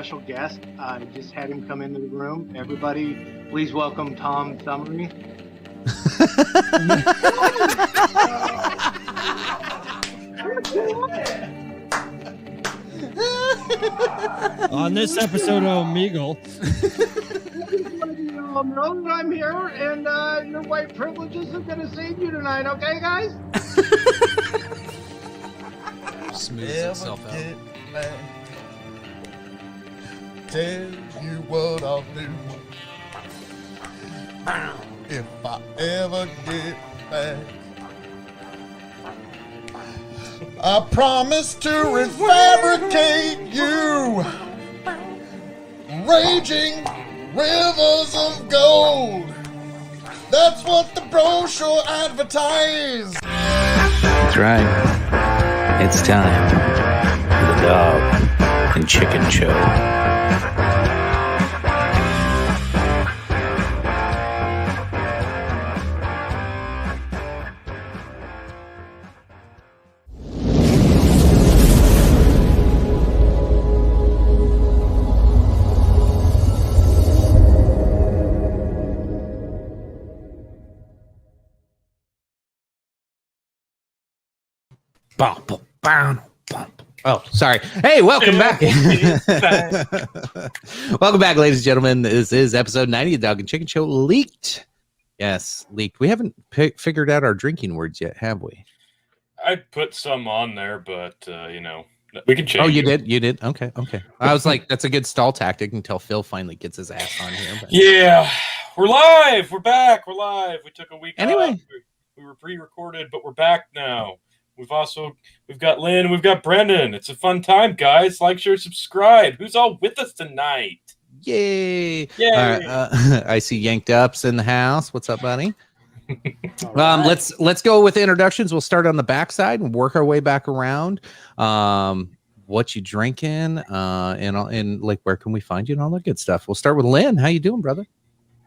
special guest. I just had him come into the room. Everybody, please welcome Tom Thummery. On this episode of Omegle. Know that I'm here, and your white privileges are going to save you tonight, okay, guys? Smooths itself out. Tell you what I'll do if I ever get back. I promise to refabricate you, raging rivers of gold. That's what the brochure advertised. That's right. It's time for the Dog and Chicken Show. Oh, sorry. Hey, welcome back. Welcome back, ladies and gentlemen. This is episode 90 of Dog and Chicken Show. Leaked. Yes, leaked. We haven't figured out our drinking words yet, have we? I put some on there, but, we can change. Oh, you did? You did? Okay. I was like, that's a good stall tactic until Phil finally gets his ass on here. But... Yeah, we're live. We're back. We're live. We took a week anyway. off. We were pre-recorded, but we're back now. We've got Lynn, we've got Brendan. It's a fun time, guys. Like, share, subscribe. Who's all with us tonight? Yay! Yay! I see Yanked Up's in the house. What's up, buddy? Right. Let's go with introductions. We'll start on the backside and work our way back around. What you drinking? And like, where can we find you and all that good stuff? We'll start with Lynn. How you doing, brother?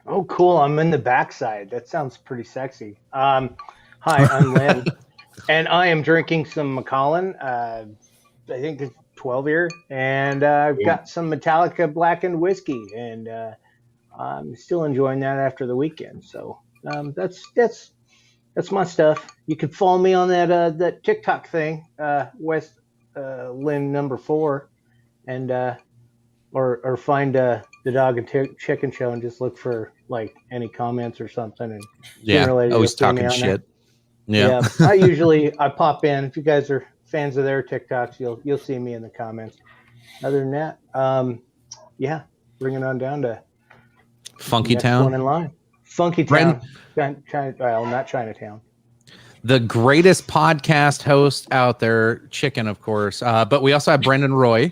Oh, cool. I'm in the backside. That sounds pretty sexy. Hi, I'm Lynn. And I am drinking some Macallan. I think it's 12 year, and I've got some Metallica blackened whiskey, and I'm still enjoying that after the weekend. So that's my stuff. You can follow me on that TikTok thing, West Lynn #4, and or find the Dog and Chicken Show and just look for like any comments or something. And yeah, always talking shit. Yeah. I pop in. If you guys are fans of their TikToks, you'll see me in the comments. Other than that, bring it on down to Funky Town. One in line. Funky Town. Not Chinatown. The greatest podcast host out there, Chicken, of course. But we also have Brendan Roy.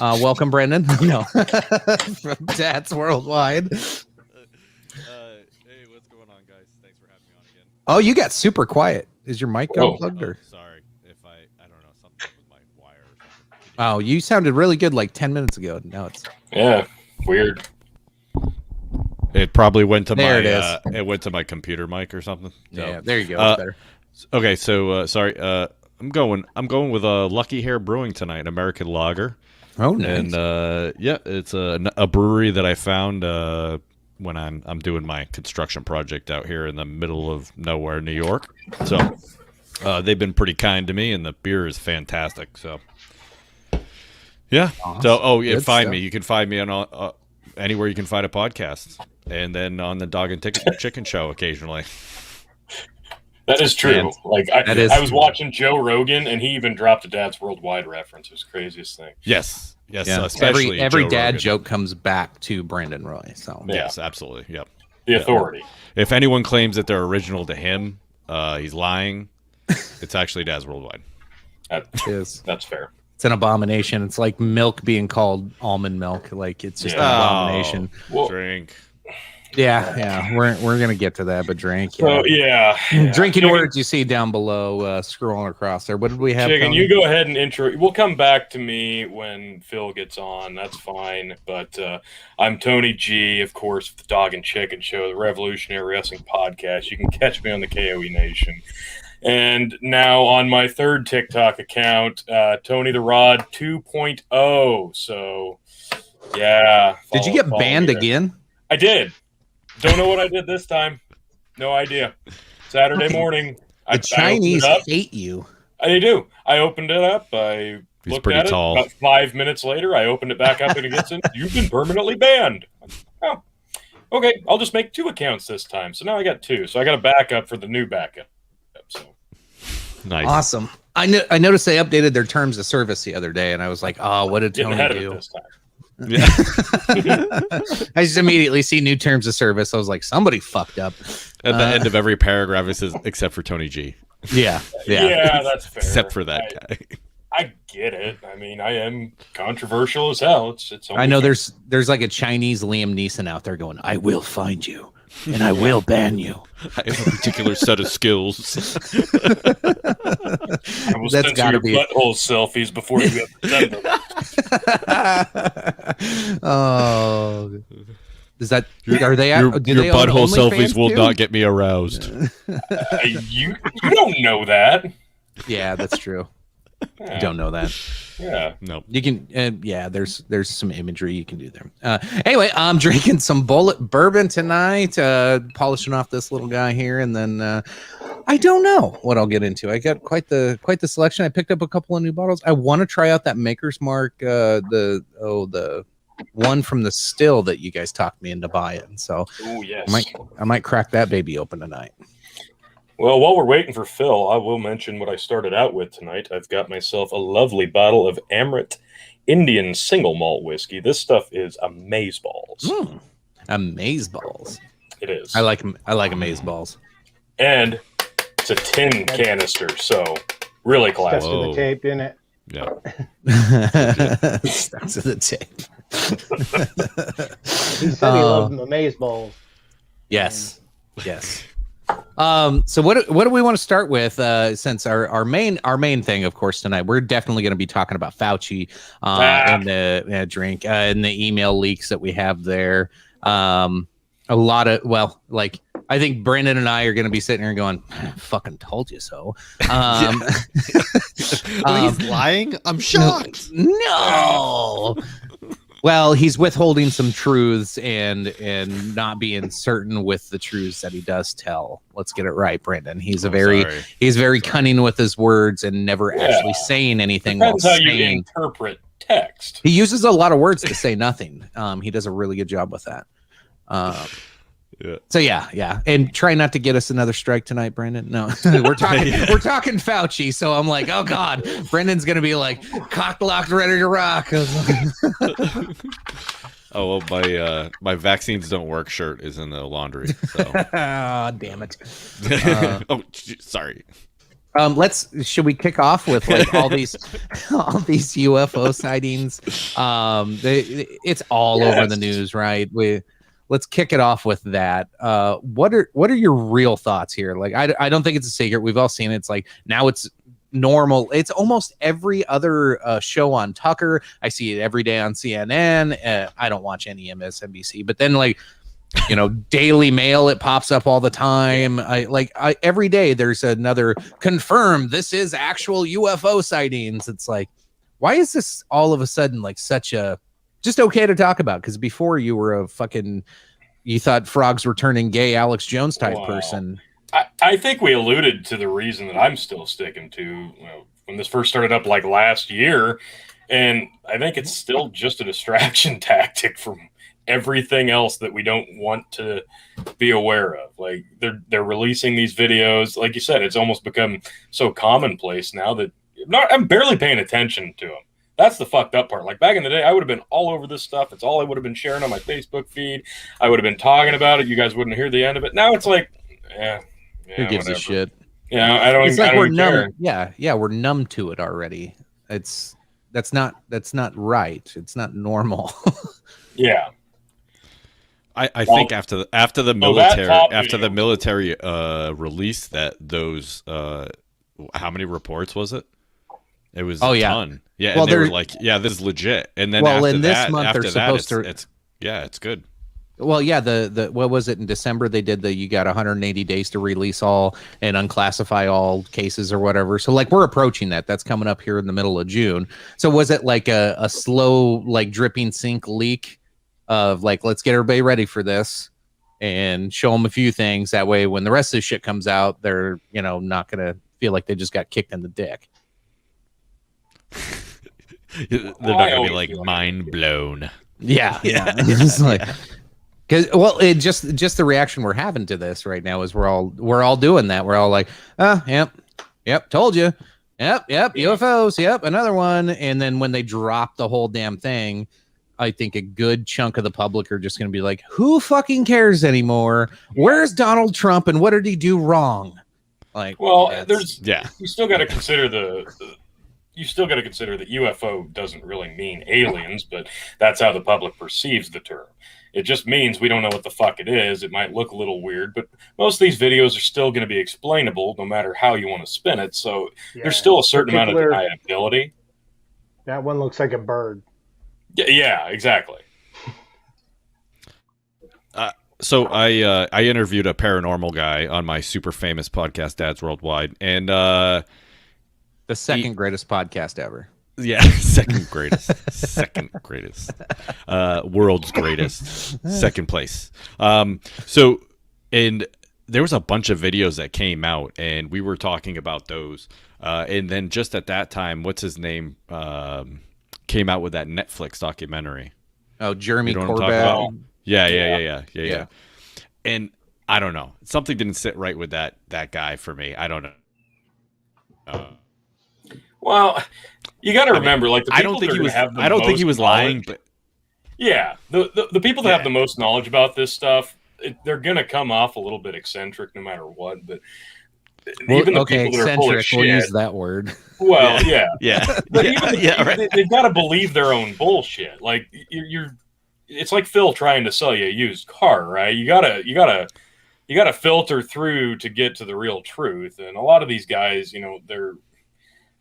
Welcome, Brendan. From Dad's Worldwide. Hey, what's going on, guys? Thanks for having me on again. Oh, you got super quiet. Is your mic unplugged? Or? Sorry if I don't know, something with my wire or something. Oh, you sounded really good like 10 minutes ago. Now it's weird. It probably went to it went to my computer mic or something. So, yeah, there you go. Better. Okay, so sorry. I'm going with Lucky Hair Brewing tonight, American Lager. Oh, nice. And it's a brewery that I found when I'm doing my construction project out here in the middle of nowhere, New York. So they've been pretty kind to me, and the beer is fantastic. So yeah. Awesome. So Good find stuff. me. You can find me on anywhere you can find a podcast, and then on the Dog and Chicken Show occasionally. That is true. Man, I was watching Joe Rogan, and he even dropped a Dad's Worldwide reference. It was the craziest thing. Yes. Yeah. Especially every Joe dad Rogan. joke comes back to Brandon Roy. So Yes, absolutely. Yep. The authority. If anyone claims that they're original to him, he's lying. It's actually Dad's Worldwide. It is. That's fair. It's an abomination. It's like milk being called almond milk. Like it's just an abomination. Well, Drink. Yeah. We're gonna get to that, but drink. So Drinking Chicken, words you see down below, scrolling across there. What did we have? Chicken, Tony? you go ahead and intro. We'll come back to me when Phil gets on. That's fine. But I'm Tony G, of course, of the Dog and Chicken Show, the Revolutionary Wrestling Podcast. You can catch me on the KOE Nation. And now on my third TikTok account, Tony the Rod 2.0. So Yeah. Did you follow- get follow banned me there. again? I did. Don't know what I did this time. No idea. Saturday morning. The Chinese hate you. They do. I opened it up. I He's looked pretty at it. tall. About 5 minutes later, I opened it back up and it gets in. You've been permanently banned. Oh, okay. I'll just make 2 accounts this time. So now I got 2. So I got a backup for the new backup. So Nice. Awesome. I noticed they updated their terms of service the other day, and I was like, oh, what did getting Tony ahead of do? it this time. Yeah. I just immediately see new terms of service. I was like, somebody fucked up. At the end of every paragraph, it says, except for Tony G. Yeah. Yeah, that's fair. Except for that guy. I get it. I mean, I am controversial as hell. It's I know there's like a Chinese Liam Neeson out there going, I will find you and I will ban you. I have a particular set of skills. I will That's censor gotta your be- butthole selfies before you have to send them. Oh, is that are they? Your do they own butthole selfies OnlyFans will too? not get me aroused. You don't know that. Yeah, that's true. Yeah. You don't know that. Yeah. No. You can, yeah. There's some imagery you can do there. Anyway, I'm drinking some Bullet bourbon tonight, polishing off this little guy here, and then I don't know what I'll get into. I got quite the selection. I picked up a couple of new bottles. I want to try out that Maker's Mark, the one from the still that you guys talked me into buying. So Oh yes. I might crack that baby open tonight. Well, while we're waiting for Phil, I will mention what I started out with tonight. I've got myself a lovely bottle of Amrit Indian single malt whiskey. This stuff is amazeballs. Amazeballs. It is. I like amazeballs. And it's a tin canister, so really Stuck classy. to the tape, didn't it? Yeah. Stuck to the tape. He said he loved amaze balls. Yes. So what do we want to start with? Since our main thing, of course, tonight we're definitely going to be talking about Fauci and the drink and the email leaks that we have there. A lot of I think Brandon and I are going to be sitting here going, "Fucking told you so." He's lying. I'm shocked. No. Well, he's withholding some truths and not being certain with the truths that he does tell. Let's get it right, Brandon. He's very cunning with his words and never actually saying anything. Depends while how you saying. interpret text. He uses a lot of words to say nothing. He does a really good job with that. Yeah. So yeah, and try not to get us another strike tonight, Brandon. No, we're talking Fauci. So I'm like, oh god, Brendan's gonna be like cocked, locked, ready to rock. Oh well, my vaccines don't work shirt is in the laundry. So. Damn it. Sorry. Should we kick off with like all these UFO sightings? It's all over the news, right? Let's kick it off with that. What are your real thoughts here? Like, I don't think it's a secret. We've all seen it. It's like now it's normal. It's almost every other show on Tucker. I see it every day on CNN. I don't watch any MSNBC, but then Daily Mail, it pops up all the time. Every day there's another confirmed. This is actual UFO sightings. It's like, why is this all of a sudden like such a just okay to talk about? Because before you were you thought frogs were turning gay Alex Jones type person. I think we alluded to the reason that I'm still sticking to when this first started up like last year. And I think it's still just a distraction tactic from everything else that we don't want to be aware of. Like they're releasing these videos. Like you said, it's almost become so commonplace now that I'm barely paying attention to them. That's the fucked up part. Like back in the day, I would have been all over this stuff. It's all I would have been sharing on my Facebook feed. I would have been talking about it. You guys wouldn't hear the end of it. Now it's like, who gives a shit? Yeah, I don't. It's like we're numb. Care. Yeah, we're numb to it already. That's not right. It's not normal. Yeah. I think after the military released those how many reports was it? It was a ton. Yeah, and they were like, yeah, this is legit. And then in this month they're supposed to. It's good. Well, yeah, the what was it in December? They did you got 180 days to release all and unclassify all cases or whatever. So like we're approaching that. That's coming up here in the middle of June. So was it like a slow, like dripping sink leak of like, let's get everybody ready for this and show them a few things. That way, when the rest of the shit comes out, they're, not going to feel like they just got kicked in the dick. They're not gonna be like mind blown. Yeah. It's like, well, it just the reaction we're having to this right now is we're all doing that. We're all like, yep, told you, yep, UFOs, yep, another one. And then when they drop the whole damn thing, I think a good chunk of the public are just going to be like, who fucking cares anymore? Where's Donald Trump and what did he do wrong? Like, well, you still got to consider you still got to consider that UFO doesn't really mean aliens, but that's how the public perceives the term. It just means we don't know what the fuck it is. It might look a little weird, but most of these videos are still going to be explainable no matter how you want to spin it. So there's still a certain amount of deniability. That one looks like a bird. Yeah, exactly. So I interviewed a paranormal guy on my super famous podcast, Dads Worldwide, and the second greatest podcast ever. Yeah, second greatest, world's greatest, second place. So, and there was a bunch of videos that came out, and we were talking about those. And then just at that time, what's his name came out with that Netflix documentary. Oh, Jeremy Corbett. Yeah. And I don't know, something didn't sit right with that guy for me. I don't know. Well, you got to remember, like the people I don't think he was. have the I don't think he most was lying, but yeah, the people that have the most knowledge about this stuff, they're gonna come off a little bit eccentric, no matter what. But even the people that are full of shit, we'll use that word. Well, yeah. But right. They've got to believe their own bullshit. Like it's like Phil trying to sell you a used car, right? You gotta filter through to get to the real truth. And a lot of these guys, they're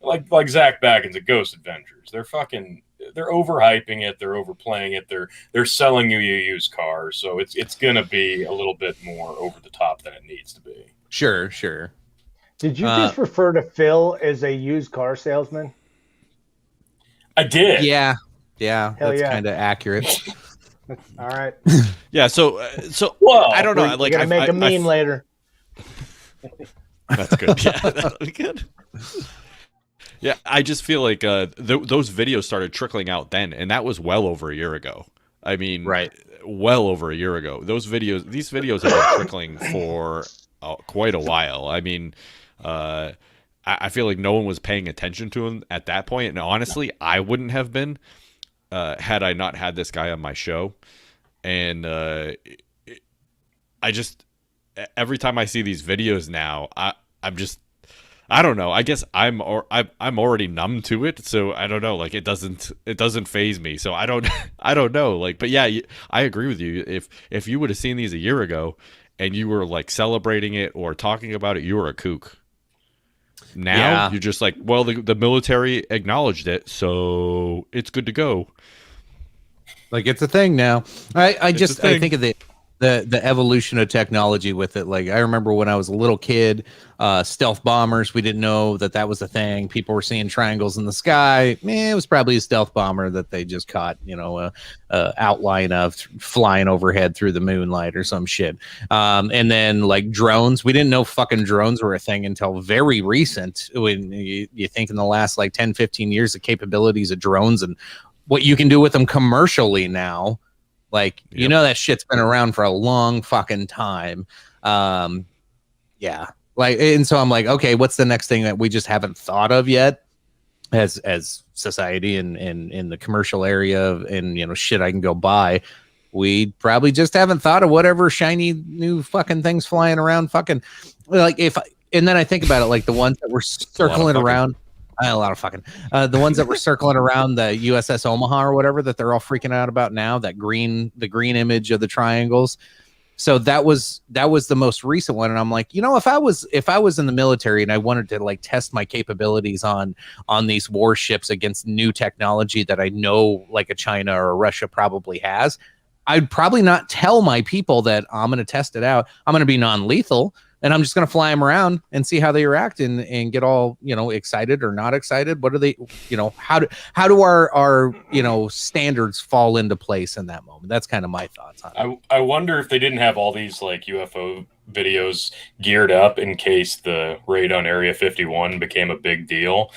like Zach Baggins at Ghost Adventures. They're overhyping it. They're overplaying it. They're selling you a used car. So it's going to be a little bit more over the top than it needs to be. Sure. Did you just refer to Phil as a used car salesman? I did. Yeah. That's kind of accurate. All right. Yeah. So well, I don't know. We're gonna make a meme later. That's good. Yeah, that'll be good. Yeah, I just feel like those videos started trickling out then, and that was well over a year ago. I mean, right, well over a year ago. These videos have been trickling for quite a while. I mean, I feel like no one was paying attention to them at that point, and honestly, I wouldn't have been had I not had this guy on my show. And I just every time I see these videos now, I'm just. I don't know. I guess I'm already numb to it, so I don't know. Like it doesn't faze me. So I don't know. Like, but yeah, I agree with you. If you would have seen these a year ago and you were like celebrating it or talking about it, you were a kook. Now you're just like, well, the military acknowledged it, so it's good to go. Like it's a thing now. I think of the evolution of technology with it. Like I remember when I was a little kid, stealth bombers, we didn't know that was a thing. People were seeing triangles in the sky. It was probably a stealth bomber that they just caught, a outline of flying overhead through the moonlight or some shit. And then like drones, we didn't know fucking drones were a thing until very recent. When you think in the last like 10, 15 years, the capabilities of drones and what you can do with them commercially now. Like, that shit's been around for a long fucking time. Yeah. Like, and so I'm like, okay, what's the next thing that we just haven't thought of yet as society and in the commercial area and, shit I can go buy. We probably just haven't thought of whatever shiny new fucking things flying around fucking like and then I think about it, like the ones that were circling around. A lot of fucking the ones that were circling around the USS Omaha or whatever that they're all freaking out about now, the green image of the triangles. So that was the most recent one. And I'm like, if I was in the military and I wanted to like test my capabilities on these warships against new technology that I know like a China or a Russia probably has, I'd probably not tell my people that I'm going to test it out. I'm going to be non-lethal, and I'm just going to fly them around and see how they react and get all, excited or not excited. What are they, how do our standards fall into place in that moment? That's kind of my thoughts on it. I wonder if they didn't have all these like UFO videos geared up in case the raid on Area 51 became a big deal.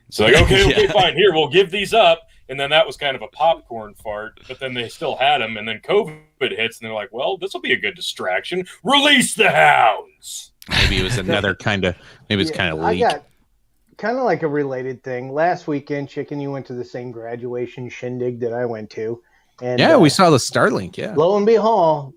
So like, okay, fine. Here, we'll give these up. And then that was kind of a popcorn fart, but then they still had them. And then COVID hits, and they're like, well, this will be a good distraction. Release the hounds. Maybe it was another kind of leak. I got kind of like a related thing. Last weekend, Chicken, you went to the same graduation shindig that I went to. And we saw the Starlink, yeah. Lo and behold,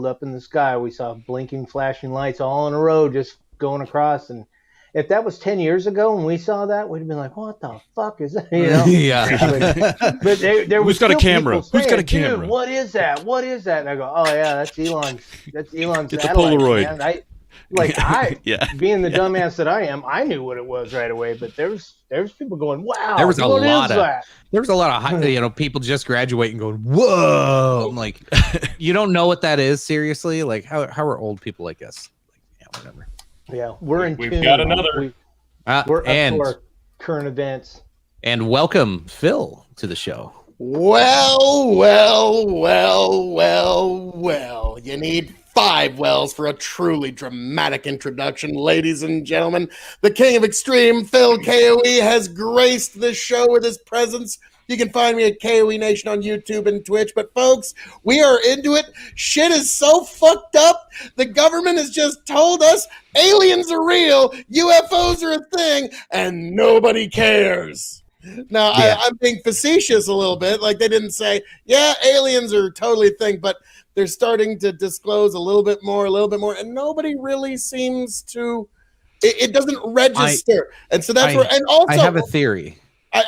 up in the sky, we saw blinking, flashing lights all in a row just going across. And if that was 10 years ago and we saw that, we'd have been like, what the fuck is that? Yeah. But there was Who's got a camera? Who's got a camera? Dude, what is that? What is that? And I go, oh, yeah, that's Elon's It's a satellite, Polaroid. man. Yeah. Being the dumbass that I am, I knew what it was right away. But there's people going, wow, There was a what lot is that? There was a lot of people just graduating going, whoa. I'm like, you don't know what that is, seriously? Like, how are old people like us? Like, yeah, whatever. Yeah, we've got another. We're up to our current events. And welcome, Phil, to the show. Well. You need 5 wells for a truly dramatic introduction, ladies and gentlemen. The king of extreme, Phil KOE, has graced this show with his presence. You can find me at KOE Nation on YouTube and Twitch. But folks, we are into it. Shit is so fucked up. The government has just told us aliens are real, UFOs are a thing, and nobody cares. Now, Yeah. I'm being facetious a little bit. Like, they didn't say, yeah, aliens are totally a thing, but they're starting to disclose a little bit more, and nobody really seems to. It doesn't register, and so that's where. And also, I have a theory.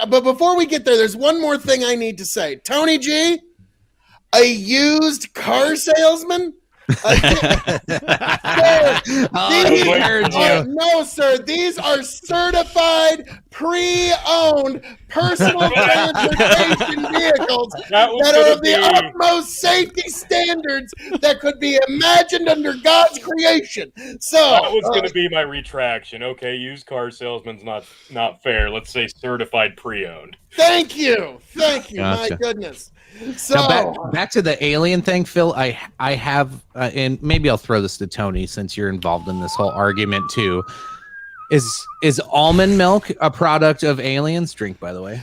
but before we get there, there's one more thing I need to say. Tony G, a used car salesman. No, sir. These are certified, pre-owned personal transportation vehicles that are of the utmost safety standards that could be imagined under God's creation. So That was going to be my retraction. Okay, used car salesman's not fair. Let's say certified pre-owned. Thank you. Gotcha. My goodness. So Now back to the alien thing, Phil. I have, and maybe I'll throw this to Tony since you're involved in this whole argument too. Is almond milk a product of aliens? Drink, by the way.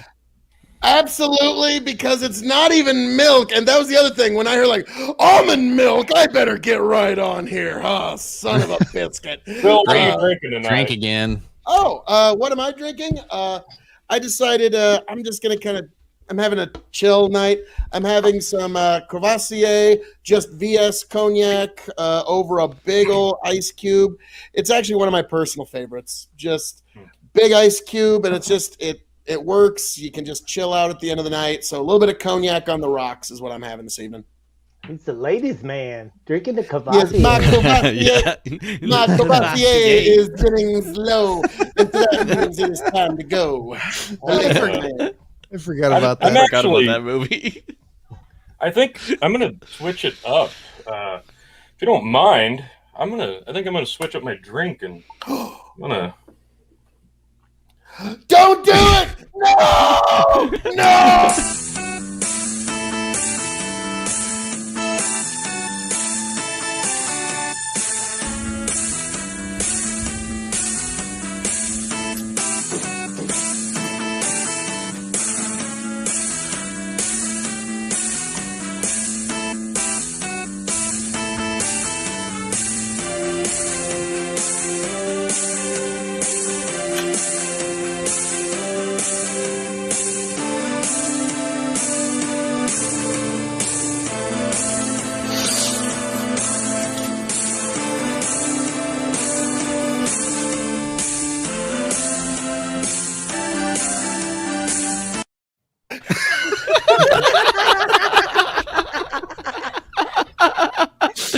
absolutely, because it's not even milk. And that was the other thing. When I heard like almond milk, I better get right on here. Oh, son of a biscuit. Phil, what are you drinking tonight? Drink again. What am I drinking? I decided I'm just going to I'm having a chill night. I'm having some Courvoisier, just VS cognac over a big old ice cube. It's actually one of my personal favorites. Just big ice cube, and it's just it works. You can just chill out at the end of the night. So a little bit of cognac on the rocks is what I'm having this evening. He's the ladies' man, drinking the Yes, Courvoisier. my Courvoisier is getting slow. And that means it is time to go. I forgot about I'm I forgot actually- about that movie. I think I'm gonna switch it up. If you don't mind, I think I'm gonna switch up my drink and I'm gonna. Don't do it! No! No!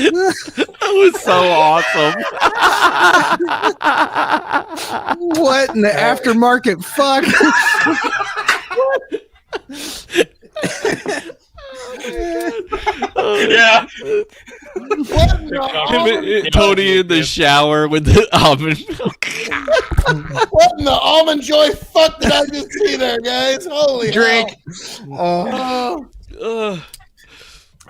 That was so awesome. What in the aftermarket? Fuck. Yeah. What in the almond, Tony in the shower with the almond milk. what in the almond joy fuck did I just see there, guys? Holy Drink. hell.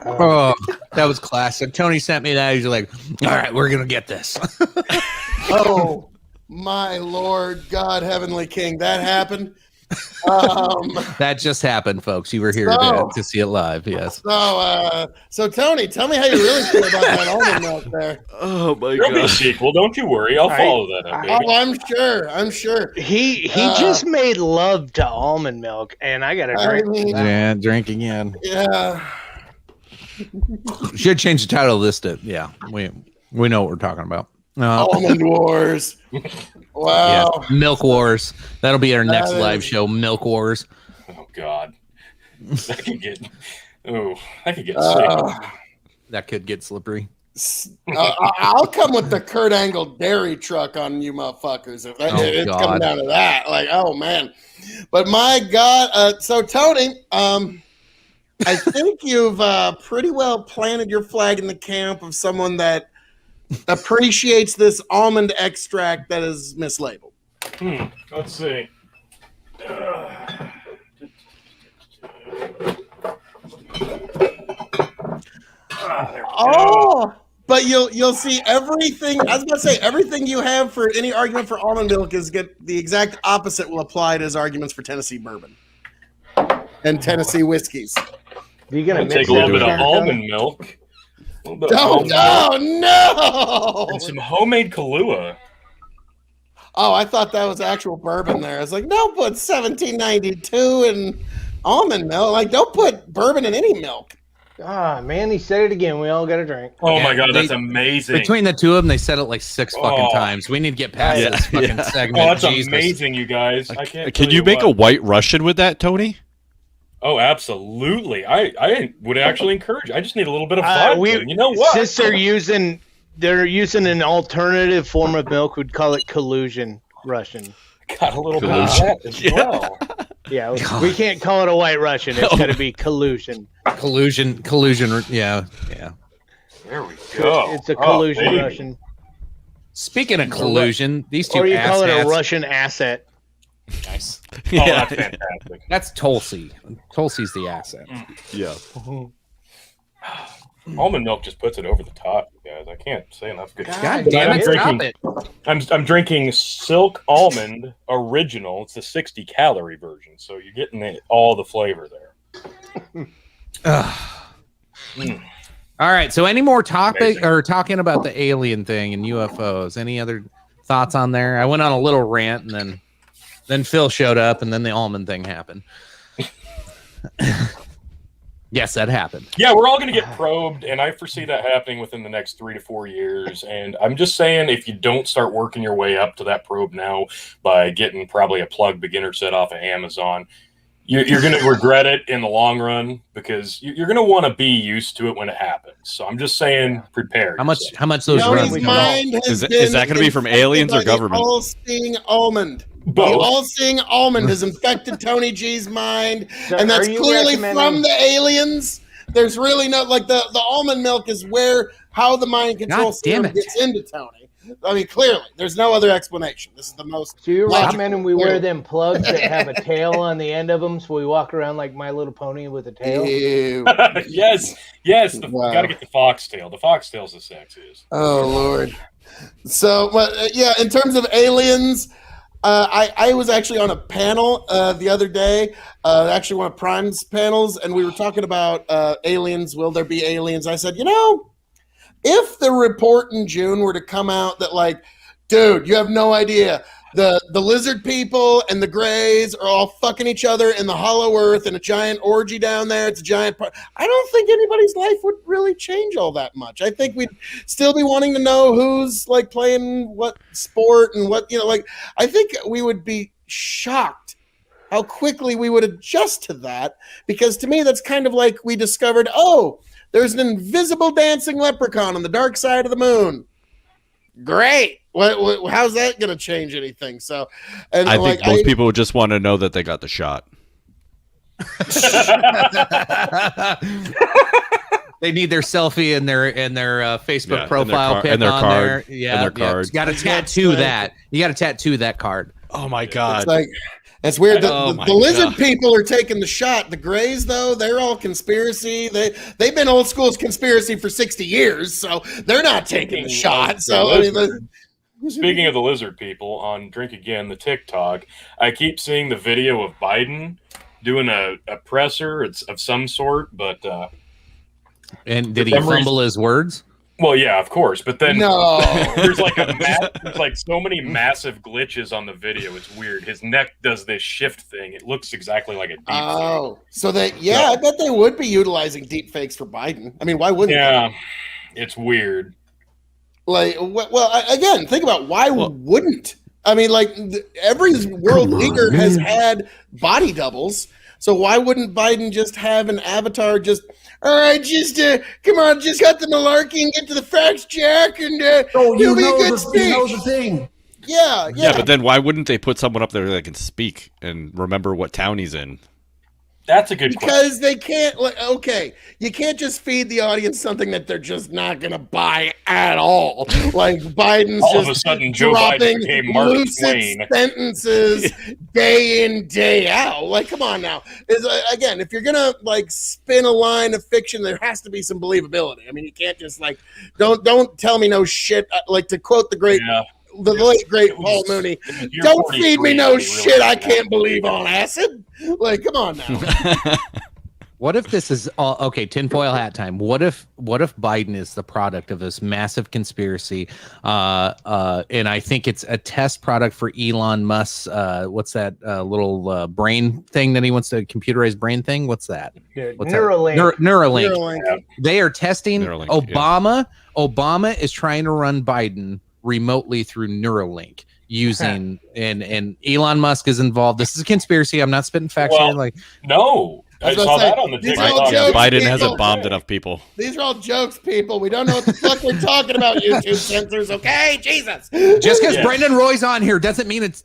Oh, that was classic. Tony sent me that. He's like, all right, we're going to get this. Oh, my Lord, God, Heavenly King, that happened. That just happened, folks. You were here to see it live. Yes. So Tony, tell me how you really feel about that almond milk there. Oh my There'll be a god. sequel. Don't you worry. I'll follow that up, baby. Oh, I'm sure. He just made love to almond milk, and I got to I drink. mean, Yeah, drink again. yeah. Should change the title of this to, we know what we're talking about. Almond Wars. Yeah, Wow. Milk Wars. That'll be our next That live is- show, Milk Wars. Oh God. That could get. Oh, that could get Uh, sick. That could get slippery. I'll come with the Kurt Angle dairy truck on you motherfuckers if it's God. coming down to that. Like, oh man. But my God, so Tony, I think you've pretty well planted your flag in the camp of someone that appreciates this almond extract that is mislabeled. Let's see. Oh, but you'll see everything. I was gonna say everything you have for any argument for almond milk is get the exact opposite will apply to his arguments for Tennessee bourbon and Tennessee whiskeys. You gonna I'm mix take a little that bit of together, almond milk. A little bit of Oh almond milk no! and some homemade Kahlua. Oh, I thought that was actual bourbon there. I was like, don't put 1792 in almond milk. Like, don't put bourbon in any milk. Ah, man, he said it again. We all got to drink. Oh Yeah, my God, that's they- amazing. Between the two of them, they said it like 6 fucking Oh. times. We need to get past Yeah. this fucking Yeah. segment. Oh, that's Jesus. amazing, you guys. I can't. Can tell you make a what. white Russian with that, Tony? Oh, absolutely. I would actually encourage. I just need a little bit of vodka. We- You know what? Since they're using an alternative form of milk, we'd call it collusion Russian. Got a little bit of Collusion. that as well. Yeah, we can't call it a white Russian. It's got to be collusion. Collusion. Yeah. There we go. It's a Oh, collusion baby. Russian, Speaking of collusion, these two or you call it a asshats. Russian asset. Nice. Oh, that's fantastic. That's Tulsi. Tulsi's the asset. Yeah. Almond milk just puts it over the top, you guys. I can't say enough good. God damn I'm it! Stop drinking- it. I'm drinking Silk Almond Original. It's the 60-calorie version, so you're getting all the flavor there. All right. So, any more topic Amazing. or talking about the alien thing and UFOs? Any other thoughts on there? I went on a little rant, and then Phil showed up, and then the almond thing happened. Yes, that happened. Yeah, we're all going to get probed, and I foresee that happening within the next 3 to 4 years. And I'm just saying, if you don't start working your way up to that probe now by getting probably a plug beginner set off of Amazon, you're going to regret it in the long run because you're going to want to be used to it when it happens. So I'm just saying, prepare. How much? yourself. How much those Tony's runs? mind has Is that been gonna be from infected aliens or by the government? All-seeing almond. The Both. all-seeing almond has infected Tony G's mind, So and that's are you clearly recommending- from the aliens. There's really no the almond milk is how the mind control God damn serum it. gets into Tony. I mean, clearly, there's no other explanation. This is the most. So you're Logical. recommending we wear them plugs that have a tail on the end of them, so we walk around like My Little Pony with a tail? Ew. yes. Wow. Got to get the foxtail. The foxtail's the sexiest. Oh Lord. So, yeah, in terms of aliens, I was actually on a panel the other day, actually one of Prime's panels, and we were talking about aliens. Will there be aliens? I said, if the report in June were to come out that, like, dude, you have no idea. The lizard people and the grays are all fucking each other in the hollow earth in a giant orgy down there. It's a giant I don't think anybody's life would really change all that much. I think we'd still be wanting to know who's like playing what sport and what, like, I think we would be shocked how quickly we would adjust to that, because to me, that's kind of like we discovered, there's an invisible dancing leprechaun on the dark side of the moon. Great. How's that going to change anything? So, and I think most people would just want to know that they got the shot. They need their selfie and their Facebook Yeah, profile and pic their on card, there. and Yeah, their card. You got to tattoo that. You got to tattoo that card. Oh my god! It's like that's weird. Oh my The lizard God. people are taking the shot. The Greys, though, they're all conspiracy. They've been old school conspiracy for 60 years, so they're not taking the shot. So I mean, Speaking of the lizard people, on Drink Again, the TikTok, I keep seeing the video of Biden doing a presser. It's of some sort, but And did he memories- fumble his words? well, yeah, of course. But then no. there's like so many massive glitches on the video. It's weird. His neck does this shift thing. It looks exactly like a deep fake. Oh, so that I bet they would be utilizing deep fakes for Biden. I mean, why wouldn't Yeah, it's weird. they? Like, again, think about why wouldn't? I mean, like every world leader has had body doubles, so why wouldn't Biden just have an avatar? Just all right, just come on, just cut the malarkey and get to the facts, Jack, and it'll be a good speech. thing. Yeah. Yeah, but then why wouldn't they put someone up there that can speak and remember what town he's in? That's a good question. because they can't. Like, okay, you can't just feed the audience something that they're just not gonna buy at all. Like Biden's All of a just sudden, Joe Biden dropping became Mark lucid Twain. sentences day in, day out. Like, come on now. Again, if you're gonna like spin a line of fiction, there has to be some believability. I mean, you can't just like don't tell me no shit. Like to quote the great. Yeah. The late great It was- Paul Mooney. You're Don't feed 43, me no really shit I like can't believe on acid. Like, come on now. What if this is all okay? Tinfoil hat time. What if Biden is the product of this massive conspiracy? And I think it's a test product for Elon Musk's. What's that little brain thing that he wants to computerized brain thing? What's that? What's Neuralink. that? Neuralink. Neuralink. They are testing Neuralink, Obama. Obama is trying to run Biden remotely through Neuralink using and Elon Musk is involved. This is a conspiracy. I'm not spitting facts here. Well, Like No, I I was gonna saw say, that on the these are all TikTok. jokes. Biden people. hasn't bombed enough people. These are all jokes, people. We don't know what the fuck we're talking about, YouTube censors, okay? Jesus. just because Yeah. Brendan Roy's on here doesn't mean it's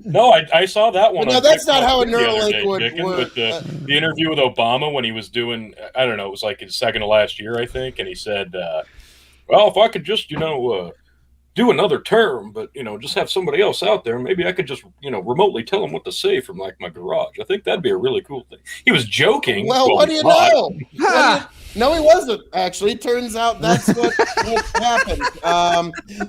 No, I saw that one. But no, on that's not TikTok how a the other Neuralink day, would Chicken, work. with the interview with Obama when he was doing, I don't know, it was like his second to last year, I think, and he said, "Well, if I could just, do another term, but just have somebody else out there, maybe I could just, remotely tell them what to say from like my garage. I think that'd be a really cool thing." He was joking. Well, what do he you thought. know? No, he wasn't. Actually, turns out that's what happened.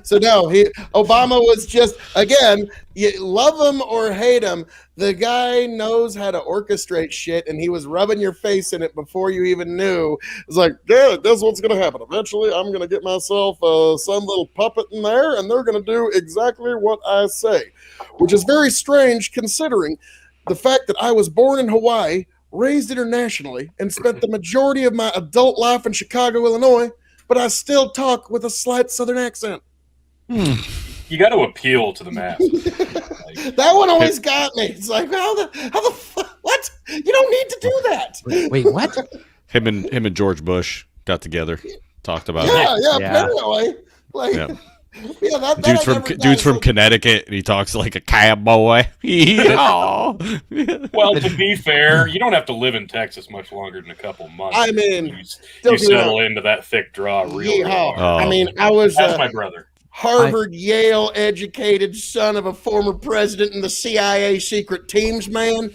So no, Obama was just again. You love him or hate him, the guy knows how to orchestrate shit, and he was rubbing your face in it before you even knew. It's like, yeah, that's what's gonna happen. Eventually, I'm gonna get myself some little puppet in there, and they're gonna do exactly what I say, which is very strange considering the fact that I was born in Hawaii, raised internationally, and spent the majority of my adult life in Chicago, Illinois, but I still talk with a slight Southern accent. You got to appeal to the masses. That one always got me. It's like, how the fuck? What? You don't need to do that. wait, what? Him and George Bush got together, talked about it. Yeah, Yeah. apparently. Like, Yeah. yeah, that Dude's I from never got. dude's from Connecticut, and he talks like a cowboy. Yeah. Well, to be fair, you don't have to live in Texas much longer than a couple months. I mean, you don't you get me settle wrong. into that thick draw real Yeehaw. hard. Oh. I mean, I was That's my brother. Harvard, Yale educated son of a former president in the CIA secret teams, man.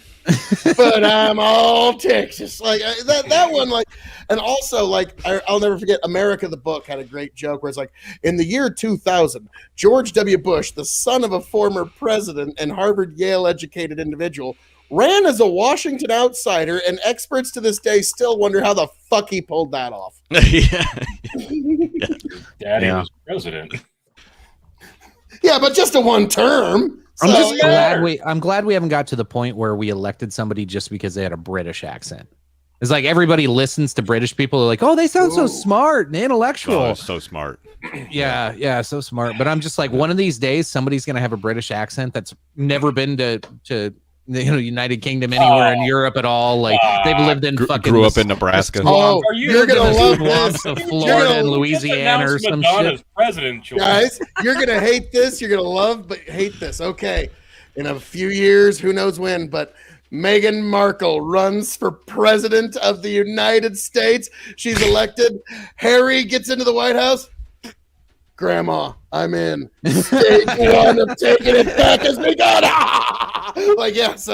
But I'm all Texas. Like that one, like, and also like I'll never forget. America the Book had a great joke where it's like, in the year 2000, George W. Bush, the son of a former president and Harvard Yale educated individual, ran as a Washington outsider, and experts to this day still wonder how the fuck he pulled that off. Yeah. Daddy Yeah. was president. Yeah, but just a one term. I'm So, just yeah. glad I'm glad we haven't got to the point where we elected somebody just because they had a British accent. It's like everybody listens to British people. They're like, oh, they sound so Ooh. smart and intellectual. Oh, so smart. Yeah, so smart. But I'm just like, one of these days, somebody's gonna have a British accent that's never been to United Kingdom anywhere in Europe at all. Like they've lived in fucking Grew up in Nebraska. Oh, Are you you're gonna the love swamps this. of You're Florida gonna- and Louisiana or Just some announced Madonna's shit. presidential. Guys, you're gonna hate this. You're gonna love, but hate this. Okay, in a few years, who knows when? But Meghan Markle runs for president of the United States. She's elected. Harry gets into the White House. Grandma, I'm in. Stage one of taking it back as we got. Like, yeah, so.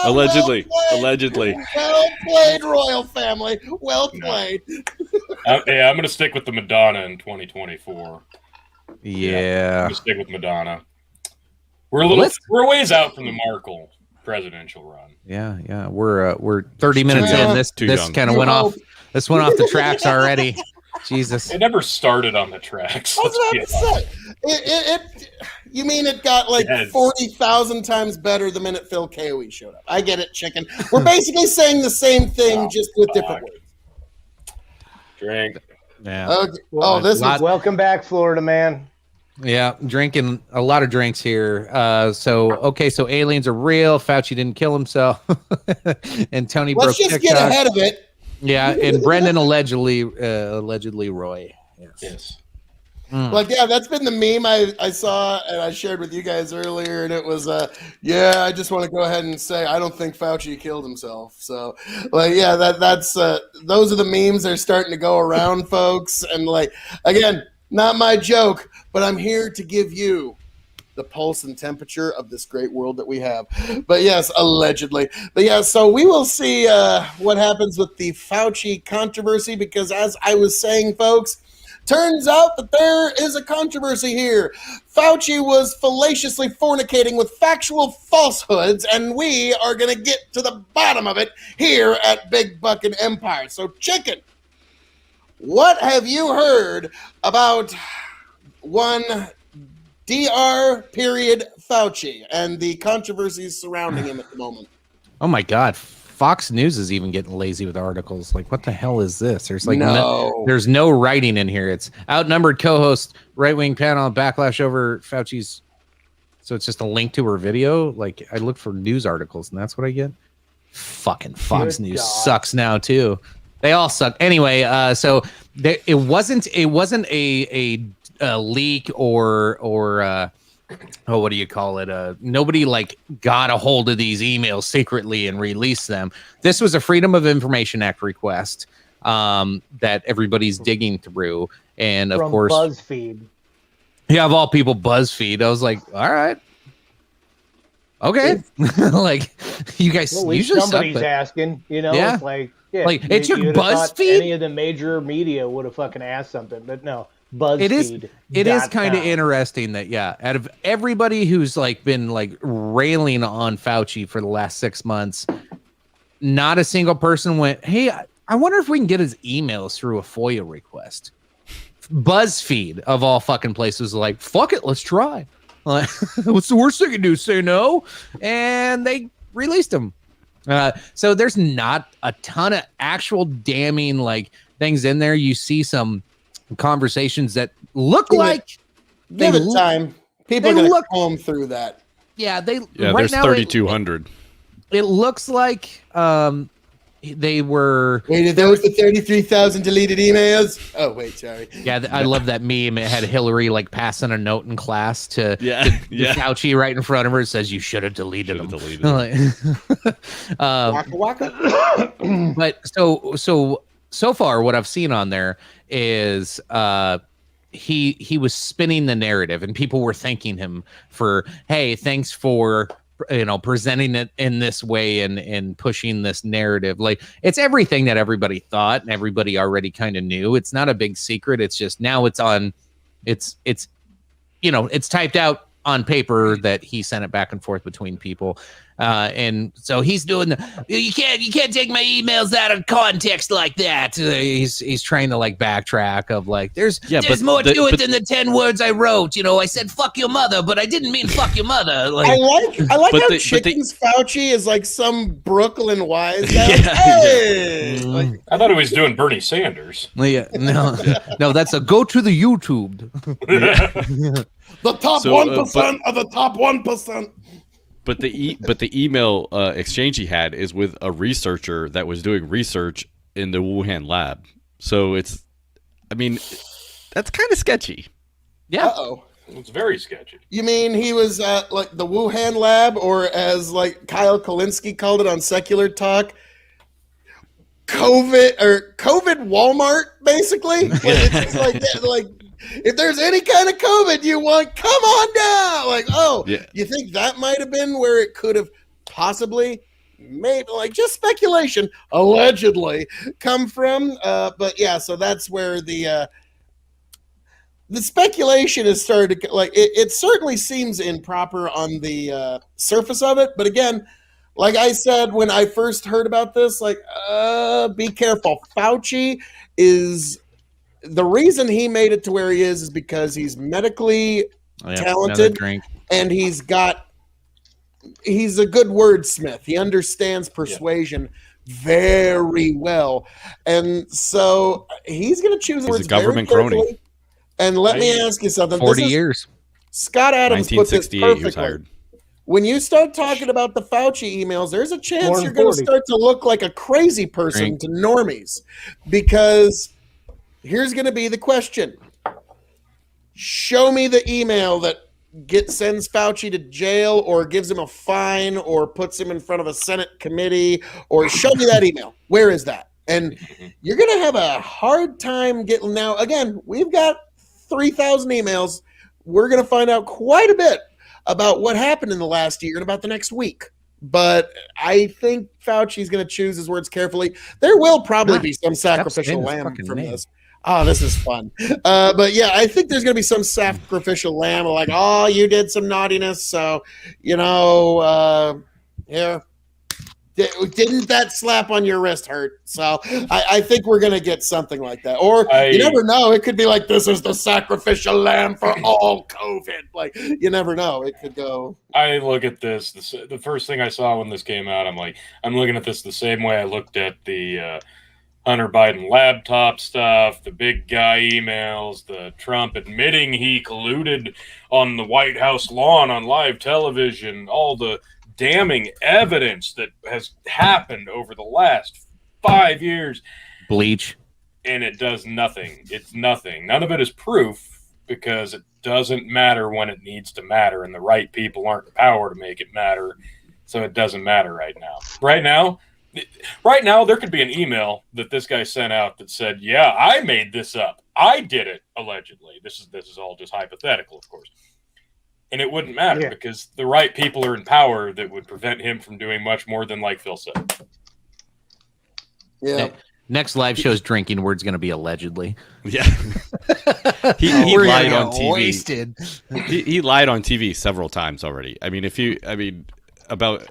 Allegedly. Well played, royal family. Well played. I'm going to stick with the Madonna in 2024. Yeah. I'm going to stick with Madonna. We're a ways out from the Markle presidential run. Yeah. We're 30 minutes in. This young. kind of went off. This went off the tracks already. Jesus. It never started on the tracks. I was about to say. You mean it got like 40,000 times better the minute Phil KOE showed up? I get it, chicken. We're basically saying the same thing, just with different words. Drink. Yeah. Okay. Oh, this is Welcome back, Florida man. Yeah, drinking a lot of drinks here. So aliens are real. Fauci didn't kill himself, and Tony broke Let's just TikTok. get ahead of it. Yeah, and Brendan allegedly Roy. Yes. Like, yeah, that's been the meme I saw and I shared with you guys earlier, and it was, I just want to go ahead and say I don't think Fauci killed himself. So, like, yeah, that's those are the memes that are starting to go around, folks. And like, again, not my joke, but I'm here to give you the pulse and temperature of this great world that we have. But yes, allegedly. But yeah, so we will see what happens with the Fauci controversy, because as I was saying, folks, turns out that there is a controversy here. Fauci was fallaciously fornicating with factual falsehoods, and we are going to get to the bottom of it here at Big Bucket Empire. So, chicken, what have you heard about one Dr. Fauci and the controversies surrounding him at the moment? Oh my God, Fox News is even getting lazy with articles. Like, what the hell is this? There's like there's no writing in here. It's outnumbered co-host, right-wing panel, backlash over Fauci's. So it's just a link to her video. Like, I look for news articles, and that's what I get. Fucking Fox Good News God. sucks now too. They all suck. Anyway, so it wasn't a leak or what do you call it? Nobody like got a hold of these emails secretly and released them. This was a Freedom of Information Act request that everybody's digging through, and of From course, BuzzFeed. yeah, of all people, BuzzFeed. I was like, all right, okay, like you guys Well, at least usually suck, somebody's but asking, you know, Yeah. it's like, yeah, Like, it took you'd have thought BuzzFeed? Any of the major media would have fucking asked something, but no, BuzzFeed. it is kind of interesting that, yeah, out of everybody who's like been like railing on Fauci for the last 6 months, not a single person went, hey, I wonder if we can get his emails through a FOIA request. BuzzFeed of all fucking places, like, fuck it, let's try. Like, what's the worst they can do? Say no, and they released them. So there's not a ton of actual damning like things in there. You see some conversations that look like Give it time. People are they going to look- comb through that. yeah, Yeah, right there's now 3,200. it looks like they were. Wait, are those the 33,000 deleted emails? Oh, wait, sorry. Yeah, I love that meme. It had Hillary like passing a note in class to Yeah, yeah. Fauci right in front of her. It says you should have deleted Should've them. deleted them. Waka waka. But so far, what I've seen on there is he was spinning the narrative, and people were thanking him for, hey, thanks for presenting it in this way and pushing this narrative. Like, it's everything that everybody thought and everybody already kind of knew. It's not a big secret. It's just now it's on. It's typed out on paper that he sent it back and forth between people. And so he's doing you can't take my emails out of context like that. He's trying to like backtrack of like, there's more to it than the 10 words I wrote. I said, fuck your mother, but I didn't mean fuck your mother. Like, I like But how the- Chicken's Fauci is like some Brooklyn wise guy. Yeah. Hey! Like, I thought he was doing Bernie Sanders. yeah, no, that's a go to the YouTube. the top So, 1% of the top 1%. But the email exchange he had is with a researcher that was doing research in the Wuhan lab. So that's kind of sketchy. Yeah. Uh-oh. It's very sketchy. You mean he was like the Wuhan lab, or as like Kyle Kalinske called it on Secular Talk, COVID Walmart, basically? Like, it's just like if there's any kind of COVID you want, come on down. Like, oh, Yeah. You think that might have been where it could have possibly, maybe, like, just speculation, allegedly come from? But yeah, so that's where the speculation has started to, like, it certainly seems improper on the surface of it. But again, like I said when I first heard about this, like, be careful. Fauci is, the reason he made it to where he is because he's medically talented, Drink. and he's a good wordsmith. He understands persuasion very well. And so he's going to choose He's a words government very carefully. crony. And let me ask you something. 40 years. Scott Adams put this 1968 he was perfectly. hired. When you start talking about the Fauci emails, there's a More chance than you're going to 40. start to look like a crazy person Right. to normies. Because here's going to be the question. Show me the email that sends Fauci to jail or gives him a fine or puts him in front of a Senate committee, or show me that email. Where is that? And you're going to have a hard time getting, now, again, we've got 3,000 emails. We're going to find out quite a bit about what happened in the last year and about the next week. But I think Fauci's going to choose his words carefully. There will probably be some sacrificial saying his lamb fucking from name. this. Oh, this is fun. But yeah, I think there's going to be some sacrificial lamb, like, oh, you did some naughtiness, so, yeah. Didn't that slap on your wrist hurt? So I think we're going to get something like that. Or you never know. It could be like, this is the sacrificial lamb for all COVID. Like, you never know. It could go. I look at this. The first thing I saw when this came out, I'm looking at this the same way I looked at the Hunter Biden laptop stuff, the big guy emails, the Trump admitting he colluded on the White House lawn on live television, all the damning evidence that has happened over the last 5 years. Bleach. And it does nothing. It's nothing. None of it is proof, because it doesn't matter when it needs to matter, and the right people aren't the power to make it matter. So it doesn't matter right now. Right now, there could be an email that this guy sent out that said, yeah, I made this up. I did it, allegedly. This is all just hypothetical, of course. And it wouldn't matter because the right people are in power that would prevent him from doing much more than, like Phil said. Yeah. Next live show's drinking word's going to be allegedly. Yeah. he We're lied gonna on get TV. wasted. He lied on TV several times already. I mean, about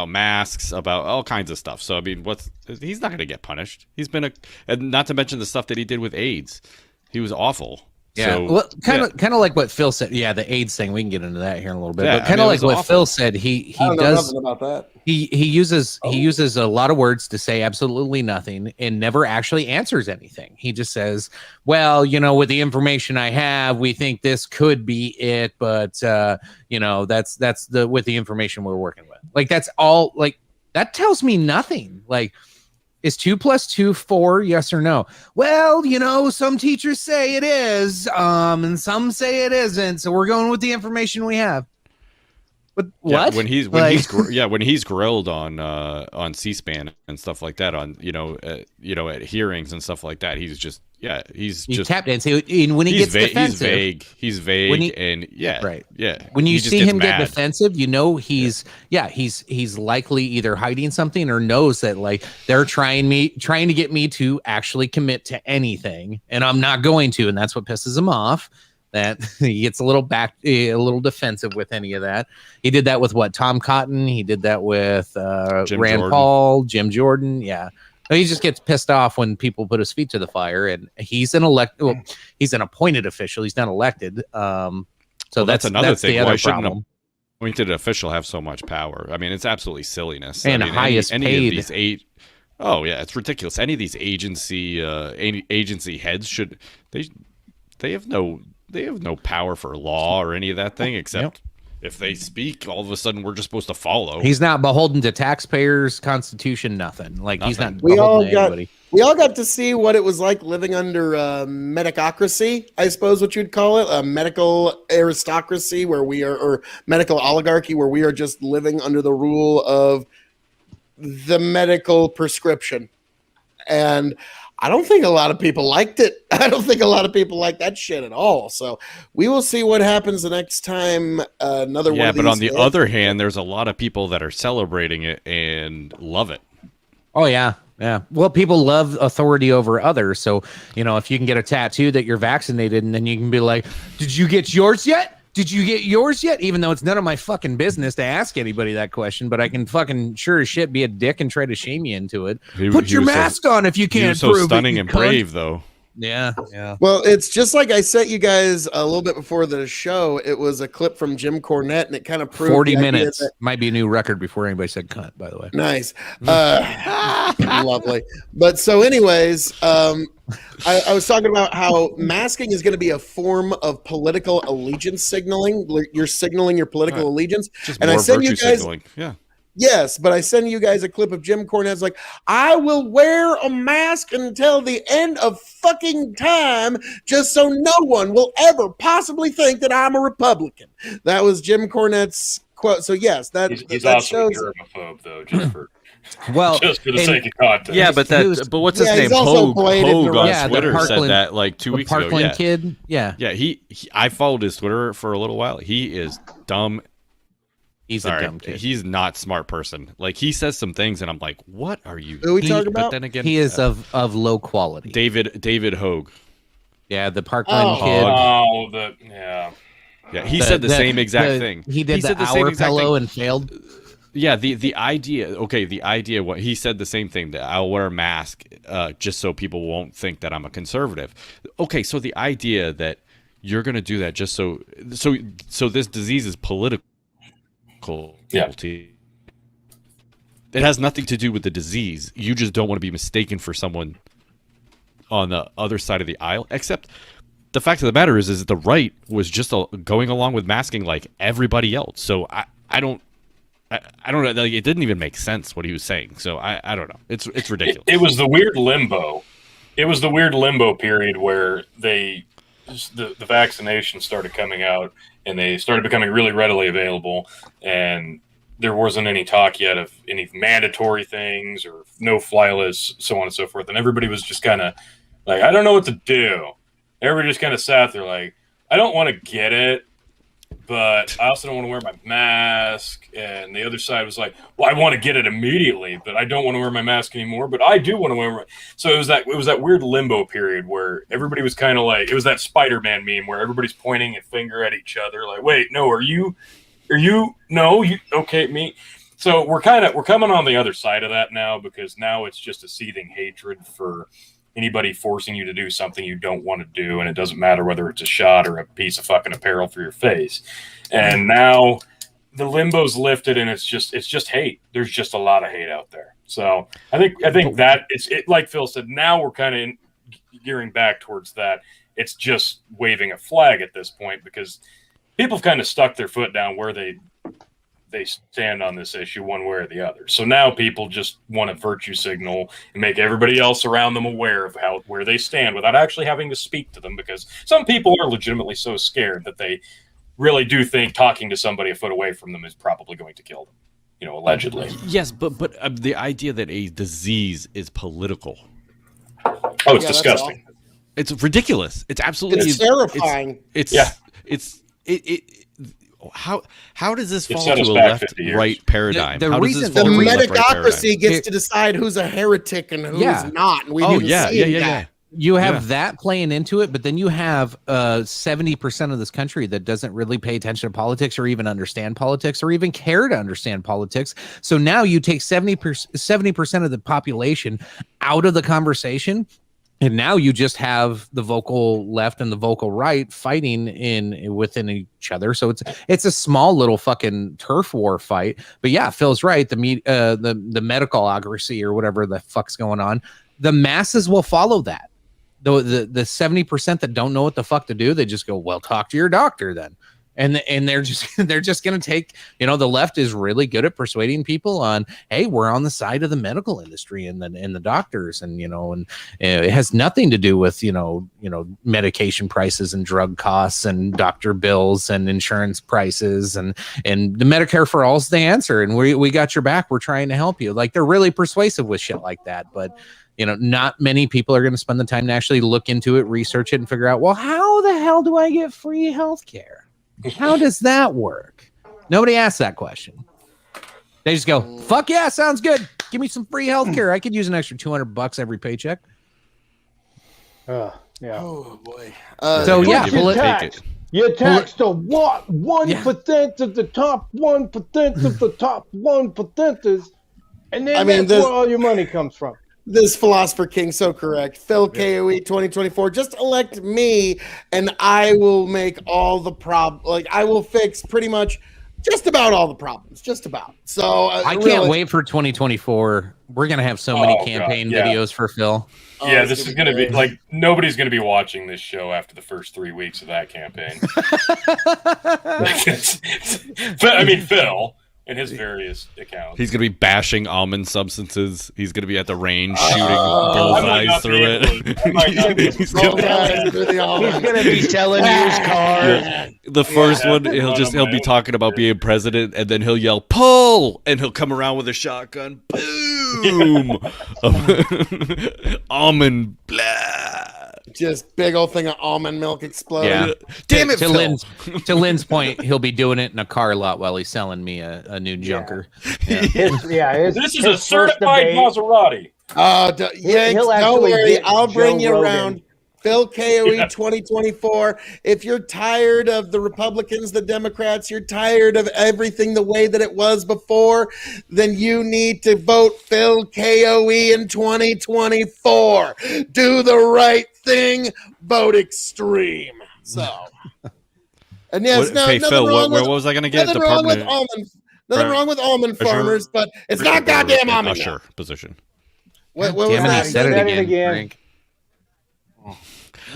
masks, about all kinds of stuff. So I mean, he's not going to get punished. He's been and not to mention the stuff that he did with AIDS. He was awful. Yeah, So, well, kind of like what Phil said. Yeah, the AIDS thing. We can get into that here in a little bit. Yeah, but kind of like what Phil said. He I don't know does. nothing about that. He uses a lot of words to say absolutely nothing and never actually answers anything. He just says, "Well, with the information I have, we think this could be it, but that's with the information we're working with." Like, that's all. Like, that tells me nothing. Like, is 2 + 2 4? Yes or no? Well, some teachers say it is, and some say it isn't. So we're going with the information we have. But what? Yeah, when he's grilled on C-SPAN and stuff like that, on at hearings and stuff like that, he's just tap dancing. And when he gets defensive, he's vague, and right. Yeah. When you see him get mad. defensive, he's likely either hiding something or knows that, like, they're trying to get me to actually commit to anything, and I'm not going to, and that's what pisses him off. That he gets a little defensive with any of that. He did that with Tom Cotton. He did that with Rand Jordan. Paul, Jim Jordan. Yeah. He just gets pissed off when people put his feet to the fire, and he's an appointed official. He's not elected. So that's another thing. The other Why shouldn't problem. an appointed official have so much power? I mean, it's absolutely silliness. And I mean, highest any paid. of these it's ridiculous. Any of these agency heads they have no power for law or any of that thing, except if they speak, all of a sudden we're just supposed to follow. He's not beholden to taxpayers, Constitution, nothing. Like, he's not We all beholden to got anybody. we all got to see what it was like living under medicocracy, I suppose what you'd call it, a medical aristocracy where we are, or medical oligarchy where we are just living under the rule of the medical prescription. And I don't think a lot of people liked it. I don't think a lot of people like that shit at all. So we will see what happens the next time another one of these but on the hits. other hand, there's a lot of people that are celebrating it and love it. Oh yeah. Yeah. Well, people love authority over others. So, if you can get a tattoo that you're vaccinated, and then you can be like, did you get yours yet? Did you get yours yet? Even though it's none of my fucking business to ask anybody that question, but I can fucking sure as shit be a dick and try to shame you into it. Put your mask on if you He can't was so prove stunning it, and you cunt. brave, though. Yeah. Yeah. Well, it's just like I sent you guys a little bit before the show. It was a clip from Jim Cornette, and it kind of proved 40 the idea minutes that- might be a new record before anybody said cunt, by the way. Nice. Lovely. But so anyways, I was talking about how masking is going to be a form of political allegiance signaling. You're signaling your political allegiance. Just And I more send you virtue guys- signaling. Yeah. Yes, but I send you guys a clip of Jim Cornette's like, I will wear a mask until the end of fucking time just so no one will ever possibly think that I'm a Republican. That was Jim Cornette's quote. So yes, He's that also a shows. germaphobe, though, just for Well, just for the and- sake of context. Yeah, but He was- but what's Yeah, his he's name? also Hogue bladed on around. Yeah, the Twitter said Parkland- that like 2 the weeks ago. Parkland Yeah. kid. Yeah. Yeah, I followed his Twitter for a little while. He is dumb. He's Sorry, a dumb kid. he's not smart person. Like he says some things, and I'm like, what are you? Who we talking But about? then again, He is of low quality. David Hogue. Yeah, the Parkland Oh. kid. Yeah. Yeah, he said the same exact thing. He did said the same hour exact pillow thing. and failed. Yeah, the idea. Okay, the idea. What he said the same thing, that I'll wear a mask just so people won't think that I'm a conservative. Okay, so the idea that you're going to do that just so this disease is political. Yeah. It has nothing to do with the disease. You just don't want to be mistaken for someone on the other side of the aisle. Except the fact of the matter is that the right was just going along with masking like everybody else. So I don't know. Like, it didn't even make sense what he was saying. So I don't know. It's ridiculous. It was the weird limbo. It was the weird limbo period where the vaccination started coming out and they started becoming really readily available, and there wasn't any talk yet of any mandatory things or no fly lists, so on and so forth. And everybody was just kind of like, I don't know what to do. Everybody just kind of sat there like, I don't want to get it, but I also don't want to wear my mask. And the other side was like, well, I want to get it immediately, but I don't want to wear my mask anymore. But I do want to wear my... So it was that weird limbo period where everybody was kind of like, it was that Spider-Man meme where everybody's pointing a finger at each other, like, wait, no, are you, no, you, okay, me. So we're coming on the other side of that now, because now it's just a seething hatred for anybody forcing you to do something you don't want to do, and it doesn't matter whether it's a shot or a piece of fucking apparel for your face. And now the limbo's lifted, and it's just hate. There's just a lot of hate out there. So I think that it's like Phil said. Now we're kind of gearing back towards that. It's just waving a flag at this point, because people have kind of stuck their foot down where they stand on this issue one way or the other. So now people just want to virtue signal and make everybody else around them aware of where they stand without actually having to speak to them, because some people are legitimately so scared that they really do think talking to somebody a foot away from them is probably going to kill them, allegedly. Yes, but the idea that a disease is political, Oh, it's that's disgusting. it's ridiculous. It's absolutely It's terrifying. How does this It fall set to us a back 50 years. left-right paradigm? The How does reason- this The fall to a left-right medicocracy paradigm? gets to decide who's a heretic and who's Yeah. not. And we Oh didn't yeah, see yeah, yeah, that. yeah. You have Yeah. that playing into it, but then you have 70% of this country that doesn't really pay attention to politics or even understand politics or even care to understand politics. So now you take 70% of the population out of the conversation, and now you just have the vocal left and the vocal right fighting within each other. So it's a small little fucking turf war fight. But yeah, Phil's right. The medicalocracy or whatever the fuck's going on, the masses will follow that. The 70% that don't know what the fuck to do, they just go, well, talk to your doctor then. And they're just going to take, the left is really good at persuading people on, hey, we're on the side of the medical industry and the doctors, and it has nothing to do with medication prices and drug costs and doctor bills and insurance prices, and the Medicare for all is the answer, and we got your back, we're trying to help you. Like, they're really persuasive with shit like that, but not many people are going to spend the time to actually look into it, research it, and figure out, well, how the hell do I get free healthcare? How does that work? Nobody asks that question. They just go, fuck yeah, sounds good. Give me some free healthcare. I could use an extra $200 every paycheck. Yeah. Oh boy. So yeah, you tax the what? 1% of the top 1% of the top 1%ers, and then that's where all your money comes from. This philosopher king, so correct. Phil KOE 2024. Just elect me, and I will make all the I will fix pretty much just about all the problems. Just about. So I can't wait for 2024. We're gonna have so many campaign videos for Phil. Yeah, this is gonna be like, nobody's gonna be watching this show after the first 3 weeks of that campaign. I mean, Phil. In his various accounts, he's gonna be bashing almond substances. He's gonna be at the range shooting bullseyes through it. He's gonna be selling used cars. The first one, he'll be talking about being president, and then he'll yell "pull," and he'll come around with a shotgun. Boom! Almond blah. Just big old thing of almond milk exploding. Yeah. Damn it, to Lynn's point, he'll be doing it in a car lot while he's selling me a new junker. Yeah. This is a certified Maserati. Yanks, don't worry. I'll bring you around. Phil KOE 2024. If you're tired of the Republicans, the Democrats, you're tired of everything the way that it was before, then you need to vote Phil KOE in 2024. Do the right thing. Vote extreme. So, and yes, Phil, what was I going to get? Nothing wrong with almond farmers, but it's not goddamn almond. Usher position. What was Damn it, that? he said it again. Frank.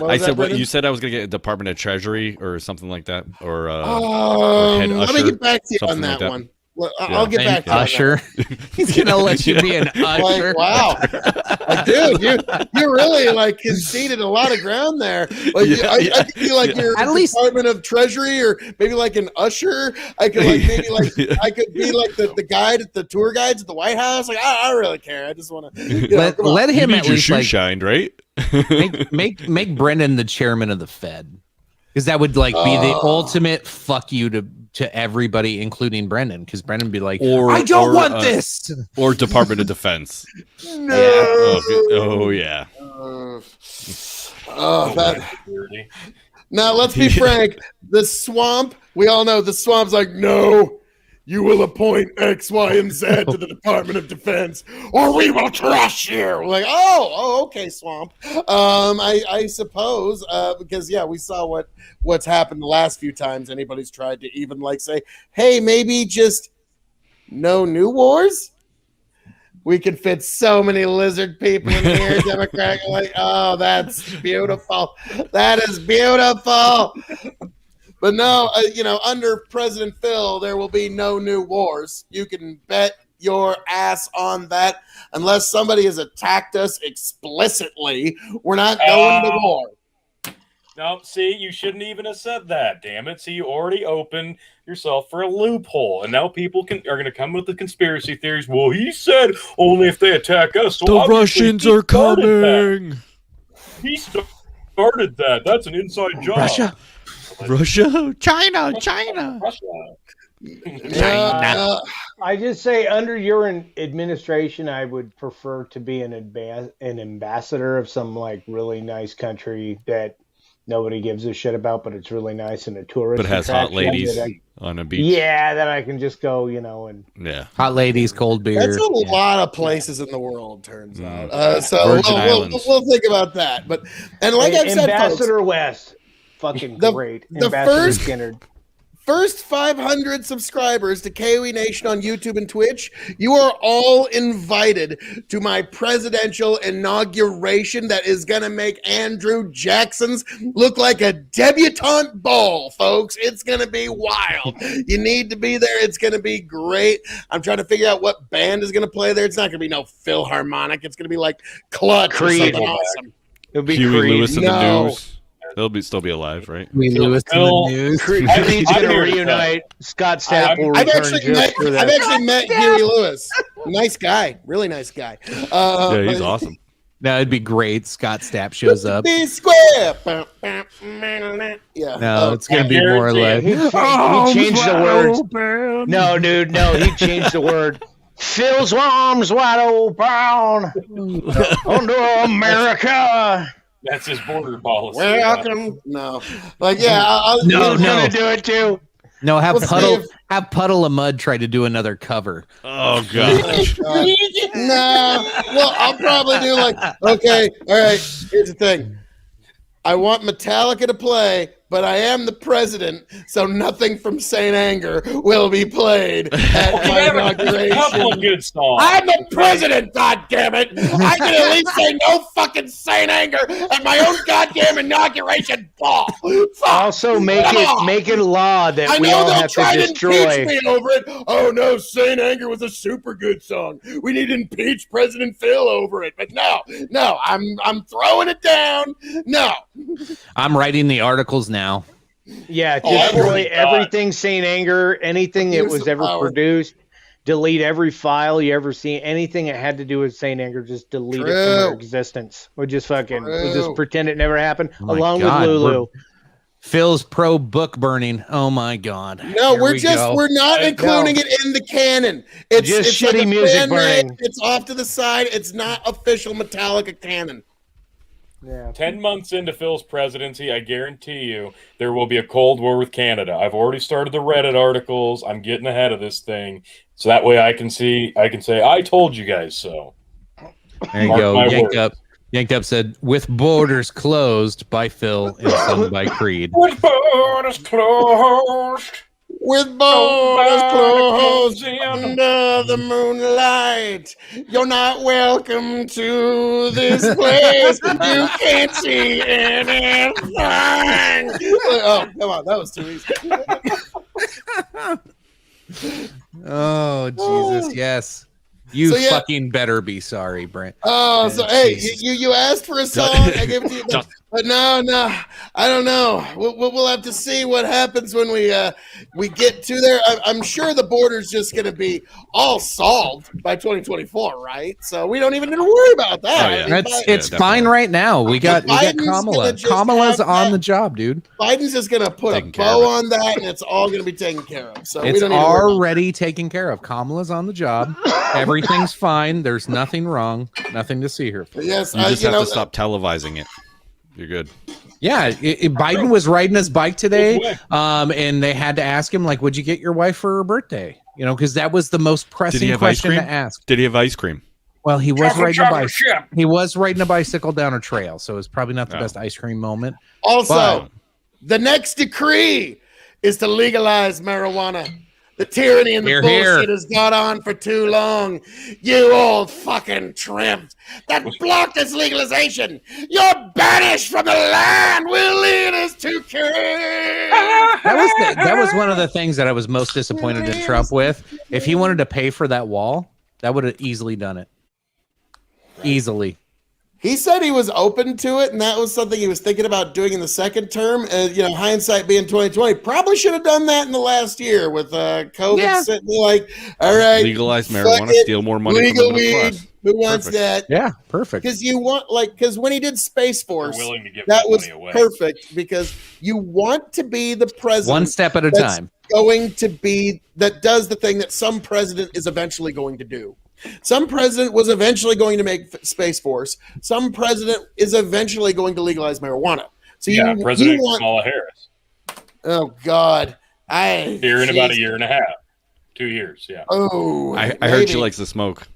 I said what you said. I was going to get Department of Treasury or something like that, or head usher. Let me get back to you on that one. I'll get back to you. Usher. He's going to let you be an usher. Wow, dude, you really conceded a lot of ground there. I could be your at least Department of Treasury, or maybe like an usher. I could I could be like the guide at the tour guides at the White House. Like I don't really care. I just want to let him you at your least shoe shined, right? make Brendan the chairman of the Fed, because that would be the ultimate fuck you to everybody, including Brendan, because Brendan would be like, I don't want this. Or Department of Defense. No. Yeah. Oh yeah. Now let's be frank. The swamp. We all know the swamp's like, no. You will appoint X, Y, and Z to the Department of Defense, or we will crush you. We're like, okay, Swamp. I suppose, because we saw what's happened the last few times anybody's tried to even say, hey, maybe just no new wars. We could fit so many lizard people in here. Democrat, that's beautiful. That is beautiful. But no, under President Phil, there will be no new wars. You can bet your ass on that. Unless somebody has attacked us explicitly, we're not going to war. No, see, you shouldn't even have said that, damn it. See, you already opened yourself for a loophole, and now people are going to come with the conspiracy theories. Well, he said only if they attack us. So the Russians are coming. He started that. That's an inside job. Russia, China. I just say under your administration, I would prefer to be an ambassador of some really nice country that nobody gives a shit about, but it's really nice and a tourist. But has hot ladies on a beach. Yeah, that I can just go, and hot ladies, cold beer. That's a lot of places in the world, turns out. So we'll think about that. But I've said, Ambassador West. Fucking great. The first 500 subscribers to KOE Nation on YouTube and Twitch, you are all invited to my presidential inauguration that is going to make Andrew Jackson's look like a debutante ball, folks. It's going to be wild. You need to be there. It's going to be great. I'm trying to figure out what band is going to play there. It's not going to be no Philharmonic. It's going to be like Clutch Creed. or something awesome. It'll be Huey Creed. Lewis and No. the News. They'll still be alive, right? We Lewis in the Phil- news. Creed's I'm going to here. reunite. Scott Stapp will I've return actually just for that. met Huey Lewis. Nice guy. Really nice guy. Yeah, he's awesome. No, it'd be great. Scott Stapp shows up. Be square. Yeah. No, it's gonna I be more like He changed the words. No, dude, no, he changed the word. Phil's arms wide open under America. That's his border policy. Welcome. No. Like, yeah. No, He's no. gonna do it too. No, have Well, Puddle Steve- have Puddle of Mud try to do another cover. Oh god. No. Well, I'll probably do like, okay, all right, here's the thing. I want Metallica to play, but I am the president, so nothing from Saint Anger will be played at You my have a couple of inauguration. good songs. I'm the president, goddammit! I can at least say no fucking Saint Anger at my own goddamn inauguration ball. Fuck. Also, make it law that I we know all they'll have to try to destroy. impeach me over it. Oh no, Saint Anger was a super good song. We need to impeach President Phil over it. But no, I'm throwing it down. No. I'm writing the articles now. Yeah, Oh, I destroy already everything Saint Anger, anything that Use was the ever power. produced. Delete every file you ever see. Anything that had to do with Saint Anger, just delete it from True. our existence. We'll just fucking we'll True. just pretend it never happened. Oh my along God, with Lulu. Phil's pro book burning. Oh my god. No, Here we're we just go. we're not including it in the canon. It's Just it's like shitty a music fan made, burning. It's off to the side. It's not official Metallica canon. Yeah. 10 months into Phil's presidency, I guarantee you there will be a Cold War with Canada. I've already started the Reddit articles. I'm getting ahead of this thing. So that way I can say, I told you guys so. There you Mark go. my Yanked words. up. Yanked up said, "With borders closed" by Phil and sung by Creed. With borders closed. With borders closed Nobody comes in. under the moonlight, you're not welcome to this place. You can't see anything. Oh, come on, that was too easy. Oh Jesus, yes. You So, yeah. fucking better be sorry, Brent. Oh, so hey, Jesus. you asked for a song, I gave it to you, but no, I don't know. We'll have to see what happens when we get to there. I'm sure the border's just going to be all solved by 2024, right? So we don't even need to worry about that. Oh, yeah. I mean, It's definitely. fine right now. We got Biden's gonna Kamala. just Kamala's have on that- the job, dude. Biden's just going to put Taking a care of bow it. on that, and it's all going to be taken care of. So we It's don't need to worry about already taken care of. Kamala's on the job. Everything's fine. There's nothing wrong. Nothing to see here. it. Yes, You just you have know, to stop televising it. You're good. Yeah, Biden was riding his bike today, Which and they had to ask him, like, "What'd you get your wife for her birthday?" You know, because that was the most Did he pressing have ice question to cream? ask. Did he have ice cream? Well, he was riding a Chocolate bike. chip. He was riding a bicycle down a trail, so it's probably not the Oh. best ice cream moment. Also, But- the next decree is to legalize marijuana. The tyranny and the Hear, bullshit hear. has gone on for too long. You old fucking trimp that blocked this legalization. You're banished from the land. We'll lead us to king. That was one of the things that I was most disappointed in Trump with. If he wanted to pay for that wall, that would have easily done it. Easily. He said he was open to it, and that was something he was thinking about doing in the second term. Hindsight being 2020, probably should have done that in the last year with COVID Yeah. sitting like, all right, Legalize fuck marijuana, it, steal more money legal from the middle weed. class. Who wants Perfect. that? Yeah, perfect. Because you want because when he did Space Force, We're willing to give that that was money away. perfect because you want to be the president One step at a that's time. going to be that does the thing that some president is eventually going to do. Some president was eventually going to make Space Force. Some president is eventually going to legalize marijuana. So Yeah, you President want Kamala Harris. oh god, Here in about a year and a half. 2 years, yeah. Oh, I heard she maybe. likes to smoke.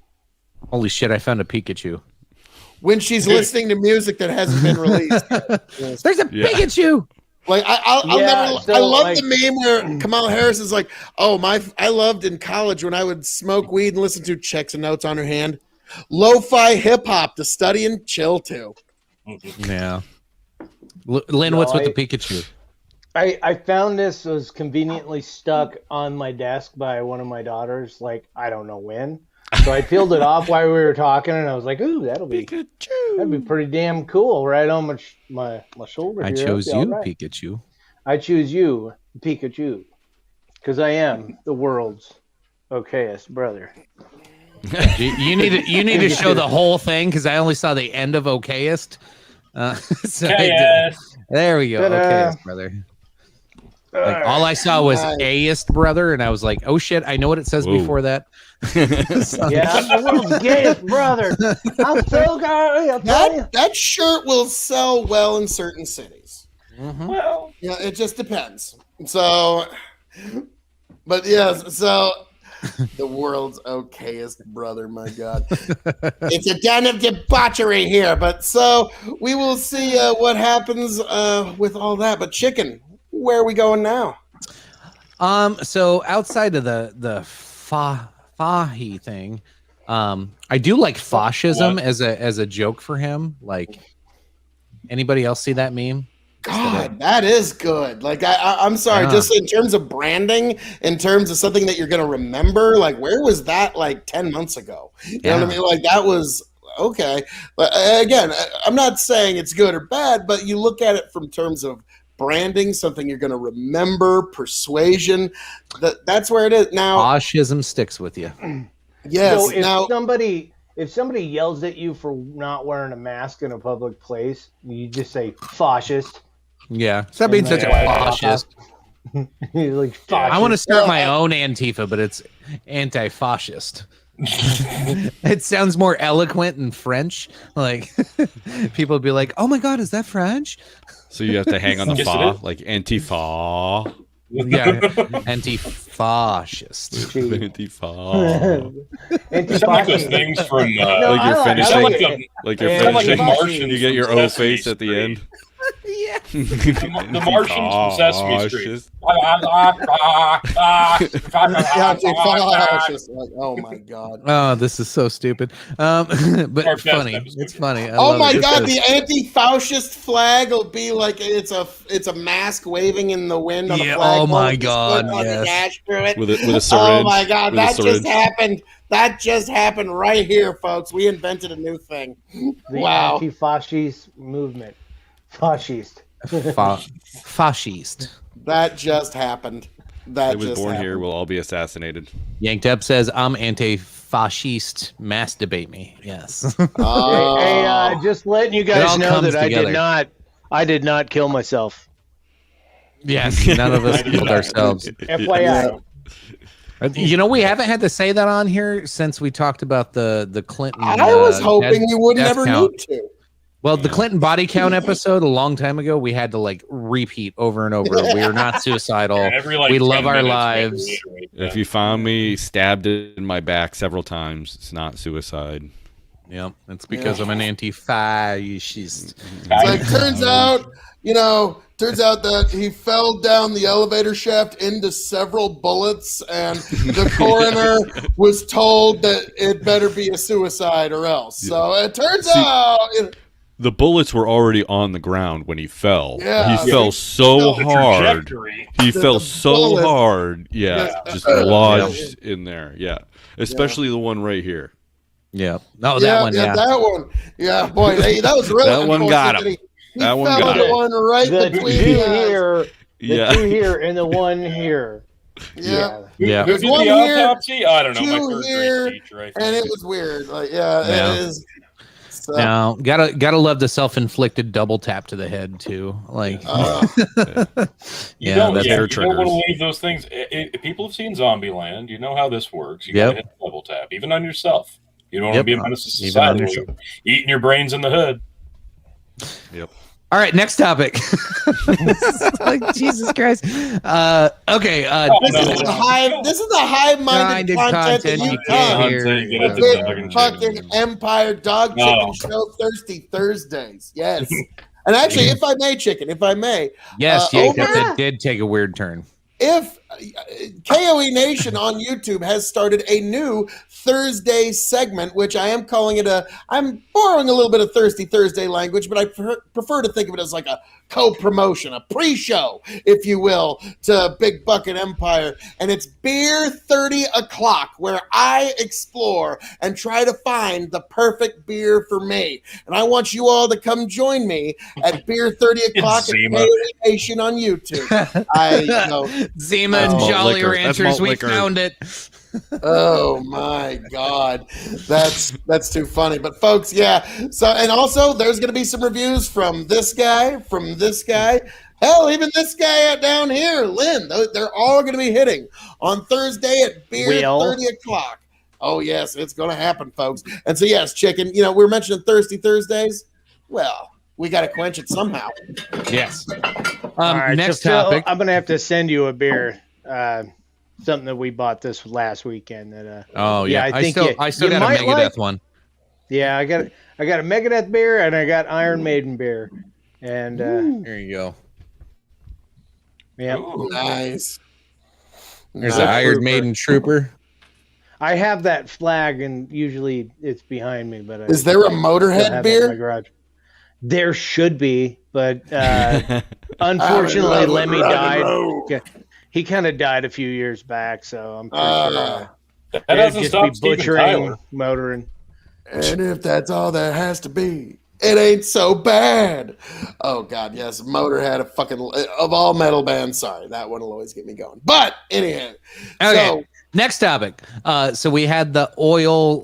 Holy shit, I found a Pikachu. when she's listening to music that hasn't been released. Yes. There's a Yeah. Pikachu. Like I'll Yeah, never. so, I love like- the meme where Kamala Harris is like, "Oh I loved in college when I would smoke weed and listen to checks and notes on her hand, lo-fi hip hop to study and chill to." Yeah. Lynn, No, what's with the Pikachu? I found this was conveniently stuck on my desk by one of my daughters, like I don't know when. So I peeled it off while we were talking, and I was like, "Ooh, that'd be pretty damn cool, right on my shoulder." I here. chose That'd you, be all right. Pikachu. I choose you, Pikachu, because I am the world's okayest brother. You need to show the whole thing because I only saw the end of okayest. So there we go. Ta-da. Okayest brother. Like all I saw was ayest brother, and I was like, "Oh shit! I know what it says Whoa. before that." So- Yeah, I'm the world's gayest brother. I'm so gay. I'll tell you. That shirt will sell well in certain cities. Well, Yeah, it just depends. So, but yes, so the world's okayest brother. My God, it's a den of debauchery here. But so we will see what happens with all that. But chicken, where are we going now? So outside of the Fahi thing, I do like fascism What? as a joke for him. Like, anybody else see that meme? God, that is good. Like I'm sorry, Yeah. just in terms of branding, in terms of something that you're gonna remember, like where was that like 10 months ago? You know what I mean? Like that was okay. But again, I'm not saying it's good or bad, but you look at it from terms of branding, something you're gonna remember, persuasion. That's where it is. Now, Fascism sticks with you. yes, So if now somebody yells at you for not wearing a mask in a public place, you just say fascist. Yeah, stop being such a Yeah. fascist. You're like fascist. I want to start my own Antifa, but it's anti-fascist. It sounds more eloquent in French. Like people would be like, "Oh my God, is that French?" So you have to hang on the Yes, it fa, is. like anti-fa. Yeah, anti-fascist. Anti-fa. It's like those things from No, Like you're I finishing- like the, Like you're Yeah, it's like the finishing, Martians you get your from O Sesame face at the Street. end. Yeah. The Martians from Sesame Street. Fascist. Just like, oh my God. Oh, this is so stupid. But Our best funny. episode. It's funny. I Oh love my it. God! It's The anti-fascist flag will be like it's a mask waving in the wind on Yeah, a flag. oh my Just God, put on the yes. dash through it. with a syringe. Oh my God! with a That just syringe. happened. That just happened right here, folks. We invented a new thing. the Wow. anti-fascist movement. Fascist. fascist. That just happened. That I was just born happened. here. We'll all be assassinated. Yanked Up says, "I'm anti-fascist. Masturbate me." Yes. Oh. Hey, just letting you It guys all know comes that together. I did not kill myself. Yes. None of us killed ourselves. FYI. You know, we haven't had to say that on here since we talked about the Clinton. I was hoping death- you would death never count. need to. Well, the Clinton body count episode a long time ago, we had to like repeat over and over. We are not suicidal. And every, like, We 10 love our minutes, we lives. reiterate If that. you found me stabbed in my back several times, it's not suicide. Yep, it's because I'm an anti-fascist. It's like turns out that he fell down the elevator shaft into several bullets, and the coroner was told that it better be a suicide or else. So it turns out. The bullets were already on the ground when he fell. Yeah. He fell so The hard. trajectory. He The- fell the so bullet- hard. Yeah, Yeah. just lodged in there. Yeah, especially the one right here. Yeah. Oh, that one. Yeah. That one. Yeah, boy, hey, that was really That one got unfortunate him. He That one fell got into him. one right The between two the eyes. here, the Yeah. two here, and the one here. Yeah. Yeah. Who did one the here, autopsy? I don't know. My two third here, grade teacher, I think. And it was weird. Like, Yeah. it is. So, Now, gotta love the self-inflicted double tap to the head too. Like, You Yeah, don't, that's yeah, their you don't want triggers. to leave those things. People have seen Zombieland. You know how this works. You Yep. gotta hit double tap, even on yourself. You don't want Yep. to be a menace to Even on society. yourself. while you're eating your brains in the hood. all right, next topic. Like Jesus Christ. Okay. This no, is no, the no. hive. This is the hive-minded Grinded content that content you you come. can't hear. Until you get into Big dog and fucking chicken. Empire Dog No. Chicken Show Thirsty Thursdays. Yes. And actually, if I may, chicken, if I may, Yes, over- Jacob, it did take a weird turn. if KOE Nation on YouTube has started a new Thursday segment, which I am calling it I'm borrowing a little bit of Thirsty Thursday language, but I prefer to think of it as like a co-promotion, a pre-show, if you will, to Big Bucket Empire. And it's Beer 30 O'Clock, where I explore and try to find the perfect beer for me. And I want you all to come join me at Beer 30 O'Clock at Zima. KOE Nation on YouTube. Zima That's and malt Jolly liquor. That's Ranchers, malt we liquor. found it. Oh my God, that's too funny. But folks, yeah. So and also there's going to be some reviews from this guy, hell, even this guy down here, Lynn. They're all going to be hitting on Thursday at Beer Will? 30 O'Clock. Oh yes, it's going to happen, folks. And so yes, chicken. You know, we were mentioning Thirsty Thursdays. Well, we got to quench it somehow. Yes. All right, Next so Phil, topic. I'm gonna have to send you a beer. Something that we bought this last weekend. That Oh yeah, I think I still you got a might Megadeth like. one. Yeah, I got a Megadeth beer and I got Iron Maiden beer, and There you go. yeah, Ooh. Nice. There's Nice. the Iron Maiden Trooper. I have that flag, and usually it's behind me. But Is there a I still Motorhead have it in my beer? garage. There should be, but unfortunately, Lemmy died. He kind of died a few years back, so I'm pretty sure. That It'd doesn't just stop be Steven butchering, Tyler. motoring. And if that's all there has to be, it ain't so bad. Oh God, yes, Motorhead, a fucking of all metal bands. Sorry, that one will always get me going. But anyhow, Okay. so Next topic. So we had the oil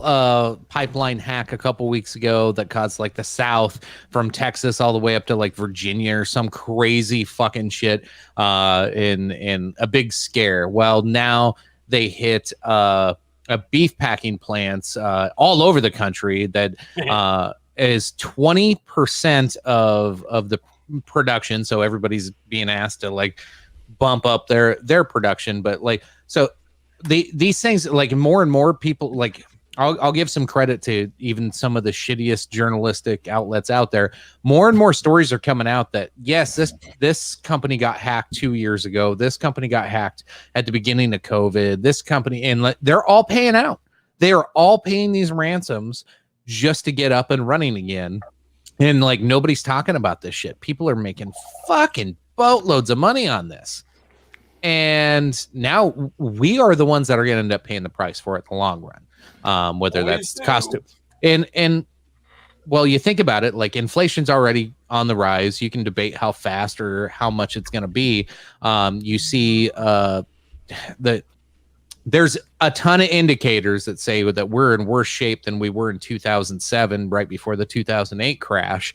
pipeline hack a couple weeks ago that caused like the South from Texas all the way up to like Virginia or some crazy fucking shit in a big scare. Well, now they hit a beef packing plants all over the country that is 20% of the production. So everybody's being asked to like bump up their production, but like so. These things, like more and more people, like I'll give some credit to even some of the shittiest journalistic outlets out there. More and more stories are coming out that yes, this company got hacked 2 years ago. This company got hacked at the beginning of COVID. This company, and they're all paying out. They are all paying these ransoms just to get up and running again. And like nobody's talking about this shit. People are making fucking boatloads of money on this. And now we are the ones that are going to end up paying the price for it in the long run, whether Always that's do. cost of, and well, you think about it, like inflation's already on the rise. You can debate how fast or how much it's going to be. You see that there's a ton of indicators that say that we're in worse shape than we were in 2007, right before the 2008 crash.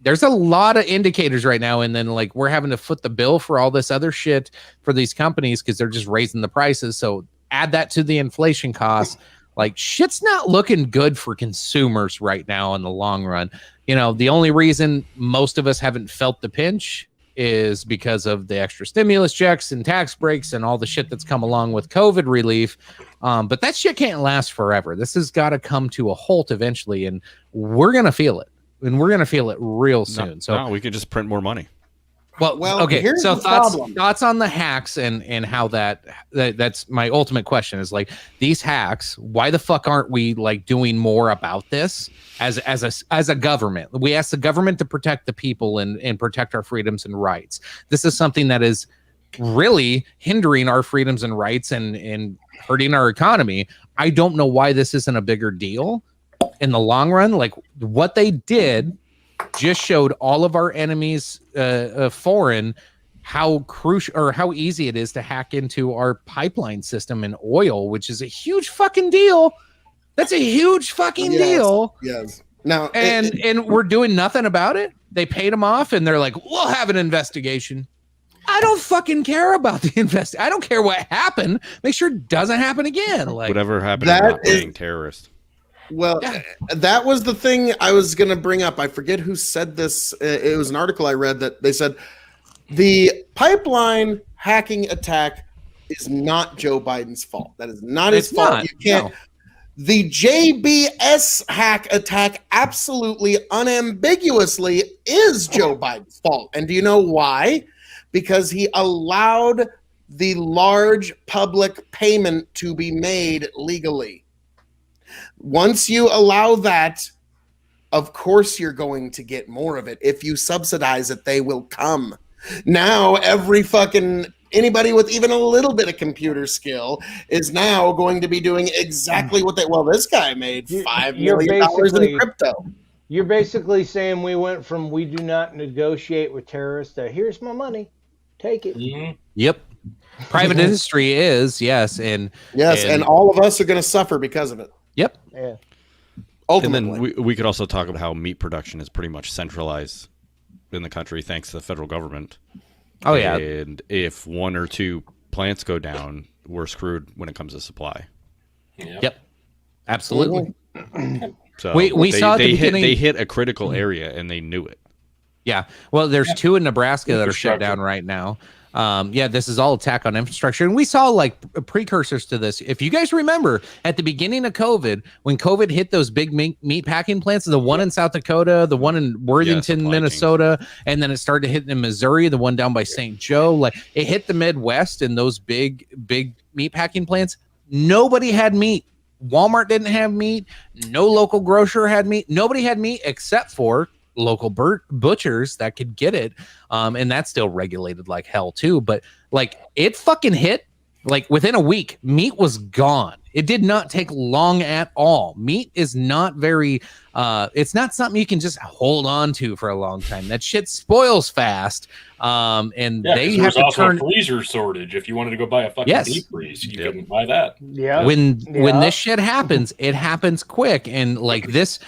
There's a lot of indicators right now, and then like we're having to foot the bill for all this other shit for these companies because they're just raising the prices. So add that to the inflation costs. Like shit's not looking good for consumers right now in the long run. You know, the only reason most of us haven't felt the pinch is because of the extra stimulus checks and tax breaks and all the shit that's come along with COVID relief. But that shit can't last forever. This has got to come to a halt eventually, and we're going to feel it. And we're going to feel it real soon. No, we could just print more money. Well, okay. here's So the thoughts problem. on the hacks and how that's my ultimate question is like these hacks. Why the fuck aren't we like doing more about this as a government? We ask the government to protect the people and protect our freedoms and rights. This is something that is really hindering our freedoms and rights and hurting our economy. I don't know why this isn't a bigger deal in the long run. Like what they did just showed all of our enemies foreign how crucial or how easy it is to hack into our pipeline system and oil, which is a huge fucking deal. That's a huge fucking deal. Yes. Now, And we're doing nothing about it. They paid them off and they're like, we'll have an investigation. I don't fucking care about the I don't care what happened. Make sure it doesn't happen again. Like Whatever happened that to not is- being terroriist. well, Yeah. that was the thing I was going to bring up. I forget who said this. It was an article I read that they said the pipeline hacking attack is not Joe Biden's fault. That is not his It's fault. not, You can't. no. The JBS hack attack absolutely unambiguously is Joe Biden's fault. And do you know why? Because he allowed the large public payment to be made legally. Once you allow that, of course you're going to get more of it. If you subsidize it, they will come. Now anybody with even a little bit of computer skill is now going to be doing exactly what this guy made $5 million in crypto. You're basically saying we went from we do not negotiate with terrorists to here's my money, take it. Mm-hmm. Yep. Private industry is, yes. And all of us are going to suffer because of it. Yep. Yeah. Ultimately. And then we could also talk about how meat production is pretty much centralized in the country thanks to the federal government. Oh, yeah. And if one or two plants go down, we're screwed when it comes to supply. Yep. Absolutely. So we saw at the beginning, they hit a critical area and they knew it. Yeah. Well, there's two in Nebraska that are shut down right now. This is all attack on infrastructure. And we saw like precursors to this. If you guys remember at the beginning of COVID, when COVID hit those big meat packing plants, the one in South Dakota, the one in Worthington, Minnesota, and then it started hitting in Missouri, the one down by St. Joe, like it hit the Midwest and those big meat packing plants. Nobody had meat. Walmart didn't have meat. No local grocer had meat. Nobody had meat except for local butchers that could get it, and that's still regulated like hell too. But like it fucking hit like within a week. Meat was gone. It did not take long at all. Meat is not very it's not something you can just hold on to for a long time. That shit spoils fast. And they have to also turn a freezer shortage. If you wanted to go buy a fucking deep freeze, you couldn't buy that. Yeah. When this shit happens, it happens quick. And like this,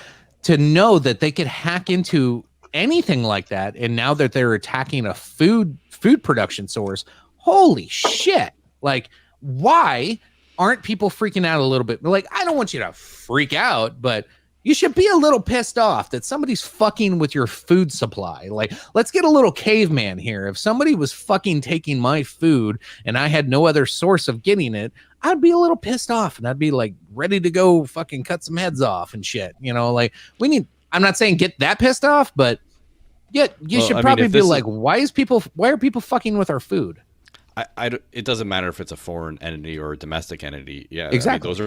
to know that they could hack into anything like that, and now that they're attacking a food production source, holy shit. Like, why aren't people freaking out a little bit? Like, I don't want you to freak out, but you should be a little pissed off that somebody's fucking with your food supply. Like, let's get a little caveman here. If somebody was fucking taking my food and I had no other source of getting it, I'd be a little pissed off and I'd be like ready to go fucking cut some heads off and shit. You know, like I'm not saying get that pissed off, but yeah, you should probably be like, why are people fucking with our food? It doesn't matter if it's a foreign entity or a domestic entity. Yeah, exactly. I mean, those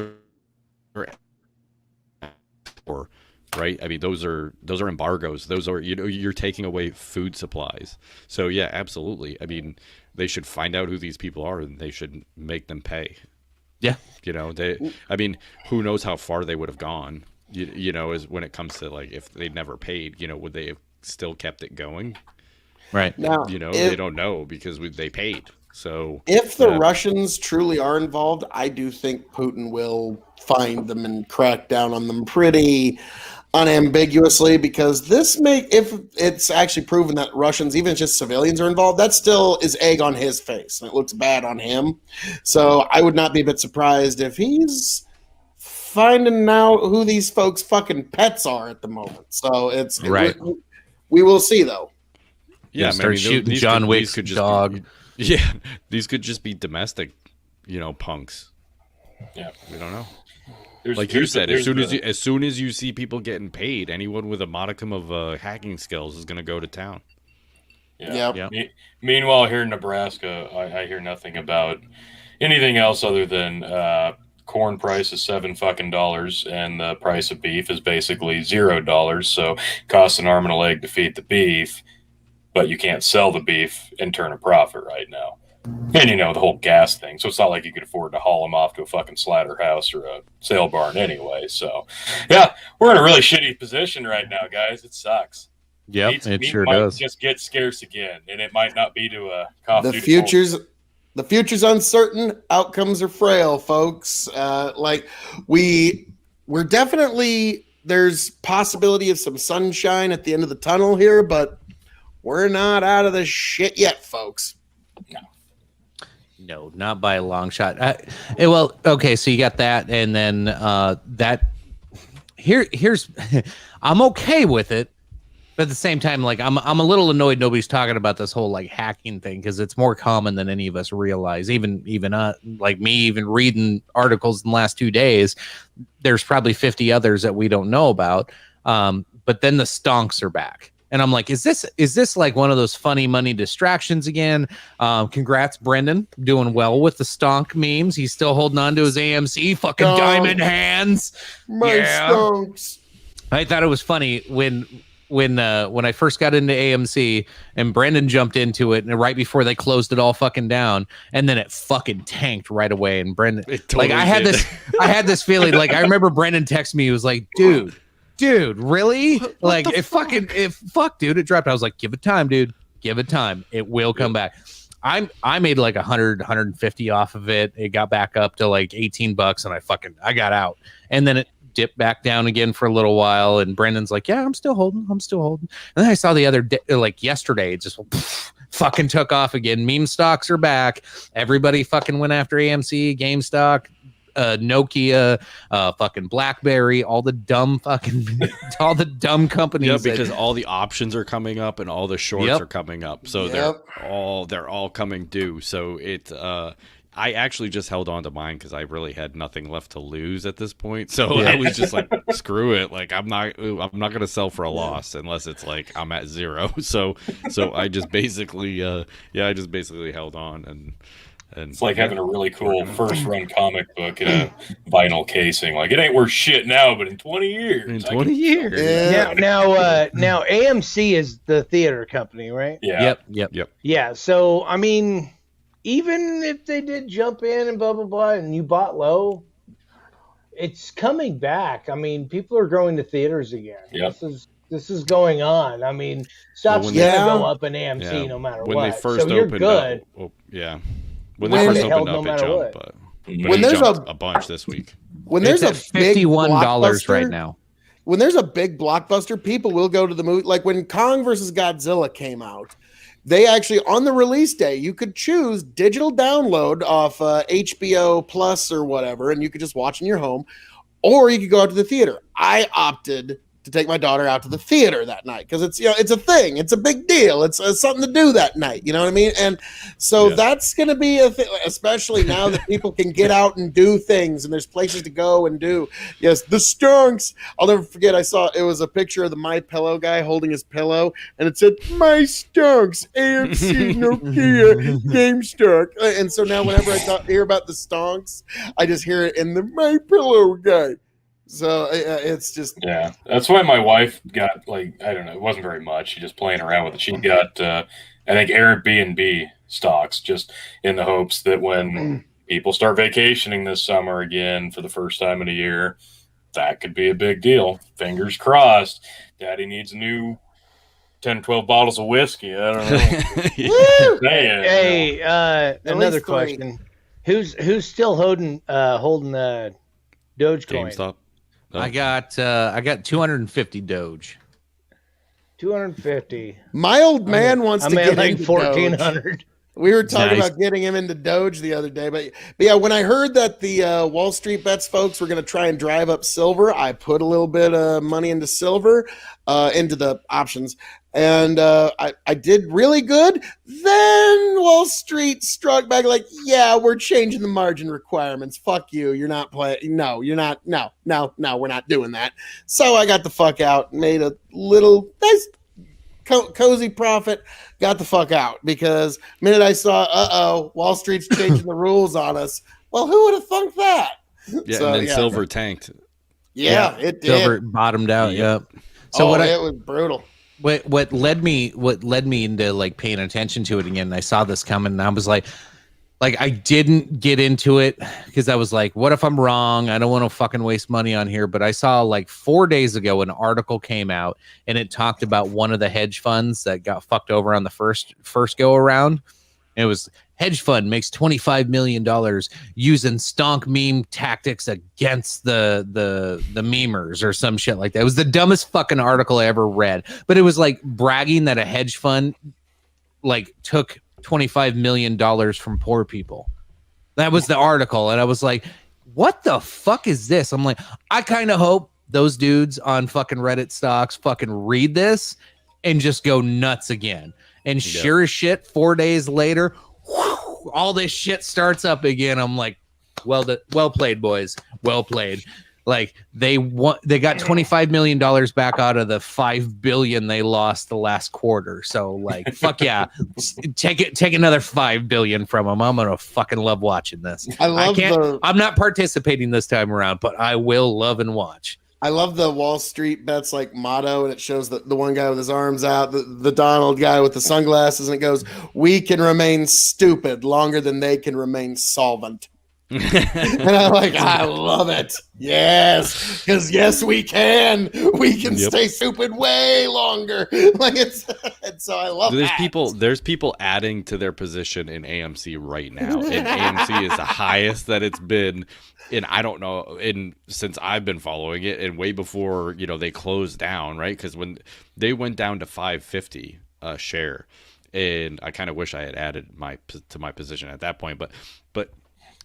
are right. I mean, those are embargoes. Those are, you're taking away food supplies. So yeah, absolutely. I mean, they should find out who these people are and they should make them pay. Yeah. I mean, who knows how far they would have gone, is when it comes to like, if they'd never paid, would they have still kept it going? Right. Now, they don't know because they paid. So if the Russians truly are involved, I do think Putin will find them and crack down on them pretty unambiguously, because if it's actually proven that Russians, even just civilians, are involved, that still is egg on his face and it looks bad on him. So I would not be a bit surprised if he's finding out who these folks' fucking pets are at the moment. So we will see though. Yeah, start shooting John Wick's dog. These could just be domestic, punks. Yeah, we don't know. Like you said, as soon as you see people getting paid, anyone with a modicum of hacking skills is going to go to town. Yeah. Meanwhile, here in Nebraska, I hear nothing about anything else other than corn price is $7 and the price of beef is basically $0. So it costs an arm and a leg to feed the beef, but you can't sell the beef and turn a profit right now. And the whole gas thing. So it's not like you could afford to haul them off to a fucking slaughterhouse or a sale barn anyway. So yeah, we're in a really shitty position right now, guys. It sucks. Yeah, it sure might does. Just get scarce again, and it might not be to a coffee. The future's uncertain. Outcomes are frail, folks. We're definitely, there's possibility of some sunshine at the end of the tunnel here, but we're not out of the shit yet, folks. No, not by a long shot. Well, okay, so you got that, and then here's I'm okay with it But at the same time, like I'm a little annoyed nobody's talking about this whole like hacking thing because it's more common than any of us realize. Even like me, even reading articles in the last 2 days, there's probably 50 others that we don't know about. But then the stonks are back. And I'm like, is this like one of those funny money distractions again? Congrats, Brendan, doing well with the stonk memes. He's still holding on to his AMC fucking diamond hands. My stonks. I thought it was funny when I first got into AMC and Brendan jumped into it, and right before they closed it all fucking down, and then it fucking tanked right away. And Brendan, Totally I had this feeling. Like I remember Brendan texted me. He was like, dude, really? Like fuck, dude, it dropped. I was like, give it time, dude. Give it time. It will come back. I made like 150 off of it. It got back up to like $18 and I got out. And then it dipped back down again for a little while. And Brendan's like, yeah, I'm still holding. And then I saw the other day, like yesterday, it just fucking took off again. Meme stocks are back. Everybody fucking went after AMC, GameStop, Nokia, fucking BlackBerry, all the dumb companies. Yeah, because all the options are coming up and all the shorts are coming up. So they're all coming due. So I actually just held on to mine because I really had nothing left to lose at this point. So I was just like, screw it. Like I'm not gonna sell for a loss unless it's like I'm at zero. So I just basically held on and it's like having a really cool first run comic book in a vinyl casing. Like it ain't worth shit now, but in 20 years. In 20 years. Yeah. Now AMC is the theater company, right? Yeah. Yep. Yeah. So I mean, even if they did jump in and blah blah blah, and you bought low, it's coming back. I mean, people are going to theaters again. Yep. This is going on. I mean, stuff's gonna go up in AMC no matter when what. They first so you're opened good. up, when they first opened up, it jumped. But when there's a bunch this week. When there's it's a big $51 right now. When there's a big blockbuster, people will go to the movie. Like when Kong versus Godzilla came out, they actually, on the release day, you could choose digital download off HBO Plus or whatever, and you could just watch in your home, or you could go out to the theater. I opted to take my daughter out to the theater that night because it's a thing, it's a big deal, it's something to do that night. You know what I mean? And so that's going to be a thing, especially now that people can get out and do things and there's places to go and do. Yes, the stonks. I'll never forget. I saw it was a picture of the My Pillow guy holding his pillow, and it said "My stonks, AMC, Nokia, GameStop." And so now whenever I hear about the stonks, I just hear it in the My Pillow guy. So it's just that's why my wife got, like, I don't know, it wasn't very much. She just playing around with it. She got I think Airbnb stocks just in the hopes that when people start vacationing this summer again for the first time in a year, that could be a big deal. Fingers crossed. Daddy needs a new 10, 12 bottles of whiskey. I don't know. Hey, another question. Who's still holding Dogecoin? GameStop. Oh. I got 250 Doge. 250. My old man wants to get like into 1,400. We were talking about getting him into Doge the other day, but yeah, when I heard that the Wall Street Bets folks were going to try and drive up silver, I put a little bit of money into silver, into the options, and I did really good. Then Wall Street struck back like, yeah, we're changing the margin requirements. Fuck you. You're not playing. No, you're not. No, we're not doing that. So I got the fuck out, made a little nice cozy profit, got the fuck out, because the minute I saw, Wall Street's changing the rules on us. Well, who would have thunk that? Yeah, so, and then silver tanked. Yeah, it did. Silver bottomed out. Yep. So it was brutal. What led me into like paying attention to it again. I saw this coming, and I was like I didn't get into it because I was like, what if I'm wrong? I don't want to fucking waste money on here. But I saw like 4 days ago an article came out, and it talked about one of the hedge funds that got fucked over on the first go around. It was hedge fund makes $25 million using stonk meme tactics against the memers or some shit like that. It was the dumbest fucking article I ever read, but it was like bragging that a hedge fund like took $25 million from poor people. That was the article. And I was like, what the fuck is this? I'm like, I kind of hope those dudes on fucking Reddit stocks fucking read this and just go nuts again. And sure as shit, 4 days later, whew, all this shit starts up again. I'm like, well played, boys. Well played. Like they got $25 million back out of the $5 billion they lost the last quarter. So like, fuck yeah, take another $5 billion from them. I'm gonna fucking love watching this. I'm not participating this time around, but I will love and watch. I love the Wall Street Bets like motto, and it shows the one guy with his arms out, the Donald guy with the sunglasses, and it goes, "We can remain stupid longer than they can remain solvent." And I'm like, I love it. Yes, because yes, we can. We can stay stupid way longer. Like so I love that. There's people adding to their position in AMC right now, and AMC is the highest that it's been. And I don't know, since I've been following it, and way before they closed down, right? Because when they went down to $5.50 a share, and I kind of wish I had added to my position at that point, but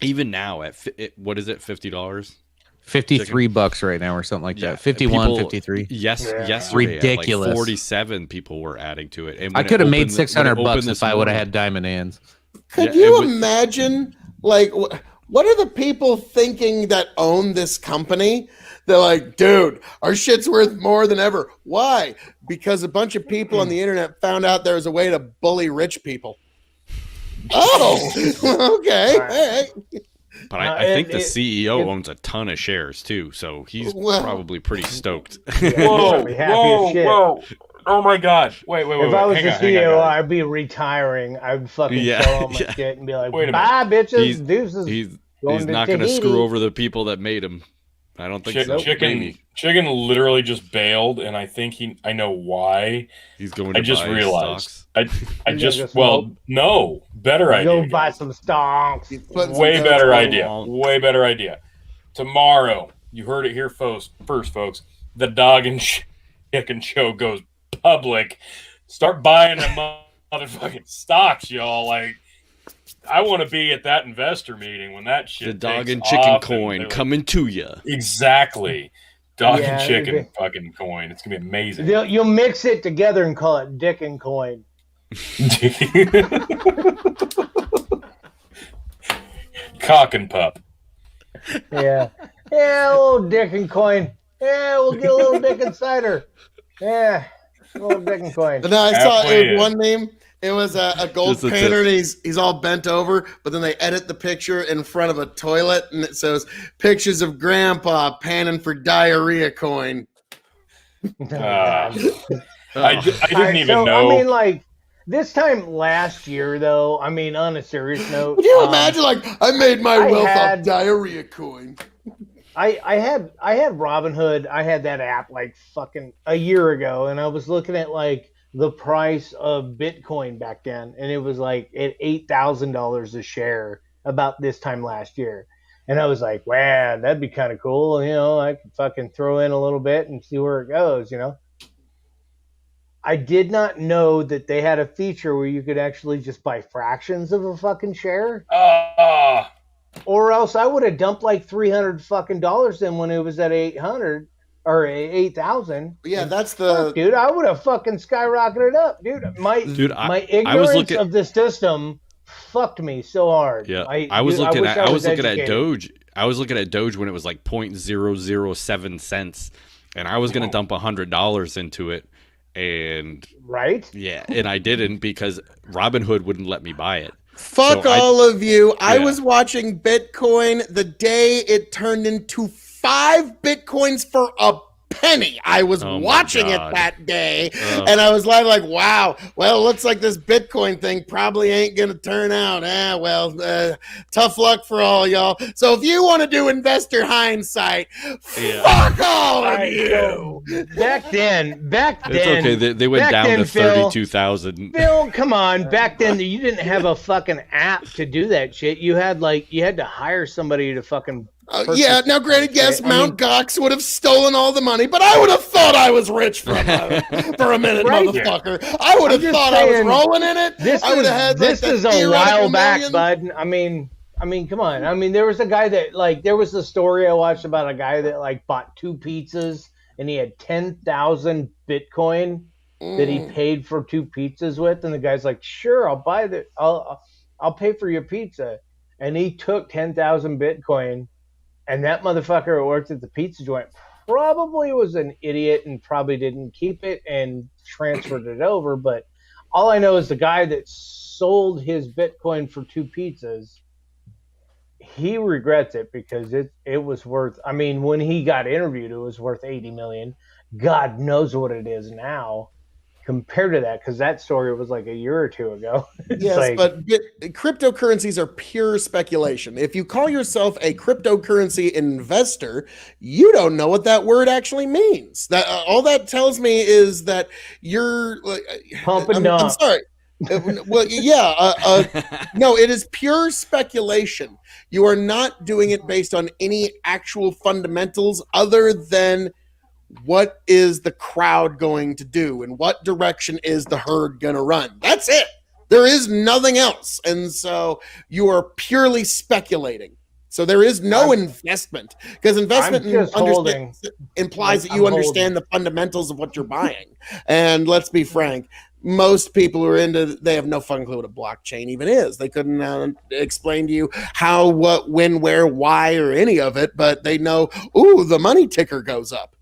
even now at what is it, $50? $53 right now or something like that. 51, 53. Yes, ridiculous. Like 47 people were adding to it, and I could have made $600 if I would have had diamond hands. Could you imagine, like, what are the people thinking that own this company? They're like, dude, our shit's worth more than ever. Why? Because a bunch of people on the internet found out there was a way to bully rich people. Oh, okay. All right. But I think the CEO owns a ton of shares too, so he's probably pretty stoked. Whoa. Oh my God. Wait. If I was the CEO, I'd be retiring. I'd fucking sell all my shit and be like, bye, bitches, deuces. He's not going to screw over the people that made him. I don't think so. Chicken literally just bailed, and I think I know why. He's going to just buy realized. Stocks. No, better idea. Go buy some stocks. Way better idea. Tomorrow, you heard it here first, folks. The Dog and Chicken Show goes public. Start buying the motherfucking stocks, y'all. Like, I want to be at that investor meeting when that shit. The Dog and Chicken coin coming to you. Exactly. Dog and Chicken fucking coin. It's gonna be amazing. You'll mix it together and call it Dick and Coin. Cock and pup. Yeah, a little Dick and Coin. Yeah, we'll get a little Dick and cider. Yeah, a little Dick and Coin. But no, I saw one name. It was a gold painter, and he's all bent over, but then they edit the picture in front of a toilet, and it says, pictures of Grandpa panning for diarrhea coin. I didn't even know. I mean, like, this time last year, though, I mean, on a serious note. Would you imagine, like, I made my wealth off diarrhea coin? I had Robinhood. I had that app, like, fucking a year ago, and I was looking at, like, the price of Bitcoin back then, and it was like at $8,000 a share about this time last year. And I was like, wow, that'd be kind of cool. I could fucking throw in a little bit and see where it goes, I did not know that they had a feature where you could actually just buy fractions of a fucking share. Or else I would have dumped like $300 fucking dollars in when it was at 800. Or 8,000. Yeah, that's the dude. I would have fucking skyrocketed up, dude. My ignorance of the system fucked me so hard. Yeah, I was looking at Doge. I was looking at Doge when it was like 0.007 cents, and I was gonna dump $100 into it, and and I didn't because Robinhood wouldn't let me buy it. Fuck all of you. I was watching Bitcoin the day it turned into 5 Bitcoins for a penny. I was watching it that day, and I was like, wow, well, it looks like this Bitcoin thing probably ain't going to turn out. Tough luck for all y'all. So if you want to do investor hindsight, fuck all of you. Back then. It's okay. They went down to 32,000. Phil, come on. Back then, you didn't have a fucking app to do that shit. You had to hire somebody to fucking now granted, yes, Mt. Gox would have stolen all the money, but I would have thought I was rich for a minute, motherfucker. I would have thought I was rolling in it. This is a while back, bud. I mean, come on. I mean, there was a guy that, there was a story I watched about a guy that, bought 2 pizzas, and he had 10,000 Bitcoin, that he paid for 2 pizzas with, and the guy's like, "Sure, I'll pay for your pizza," and he took 10,000 Bitcoin, and that motherfucker who worked at the pizza joint probably was an idiot and probably didn't keep it and transferred it over. But all I know is the guy that sold his Bitcoin for 2 pizzas, he regrets it because it was worth. I mean, when he got interviewed, it was worth 80 million. God knows what it is now compared to that, because that story was like a year or two ago. It's Yes, like, but cryptocurrencies are pure speculation. If you call yourself a cryptocurrency investor, you don't know what that word actually means. That all that tells me is that you're like, pump and I'm dump. sorry. Well, yeah, no, it is pure speculation. You are not doing it based on any actual fundamentals other than what is the crowd going to do and what direction is the herd going to run. That's it. There is nothing else. And so you are purely speculating. So there is no investment, because investment implies that you understand the fundamentals of what you're buying. And let's be frank, most people who are they have no fucking clue what a blockchain even is. They couldn't explain to you how, what, when, where, why, or any of it, but they know, ooh, the money ticker goes up.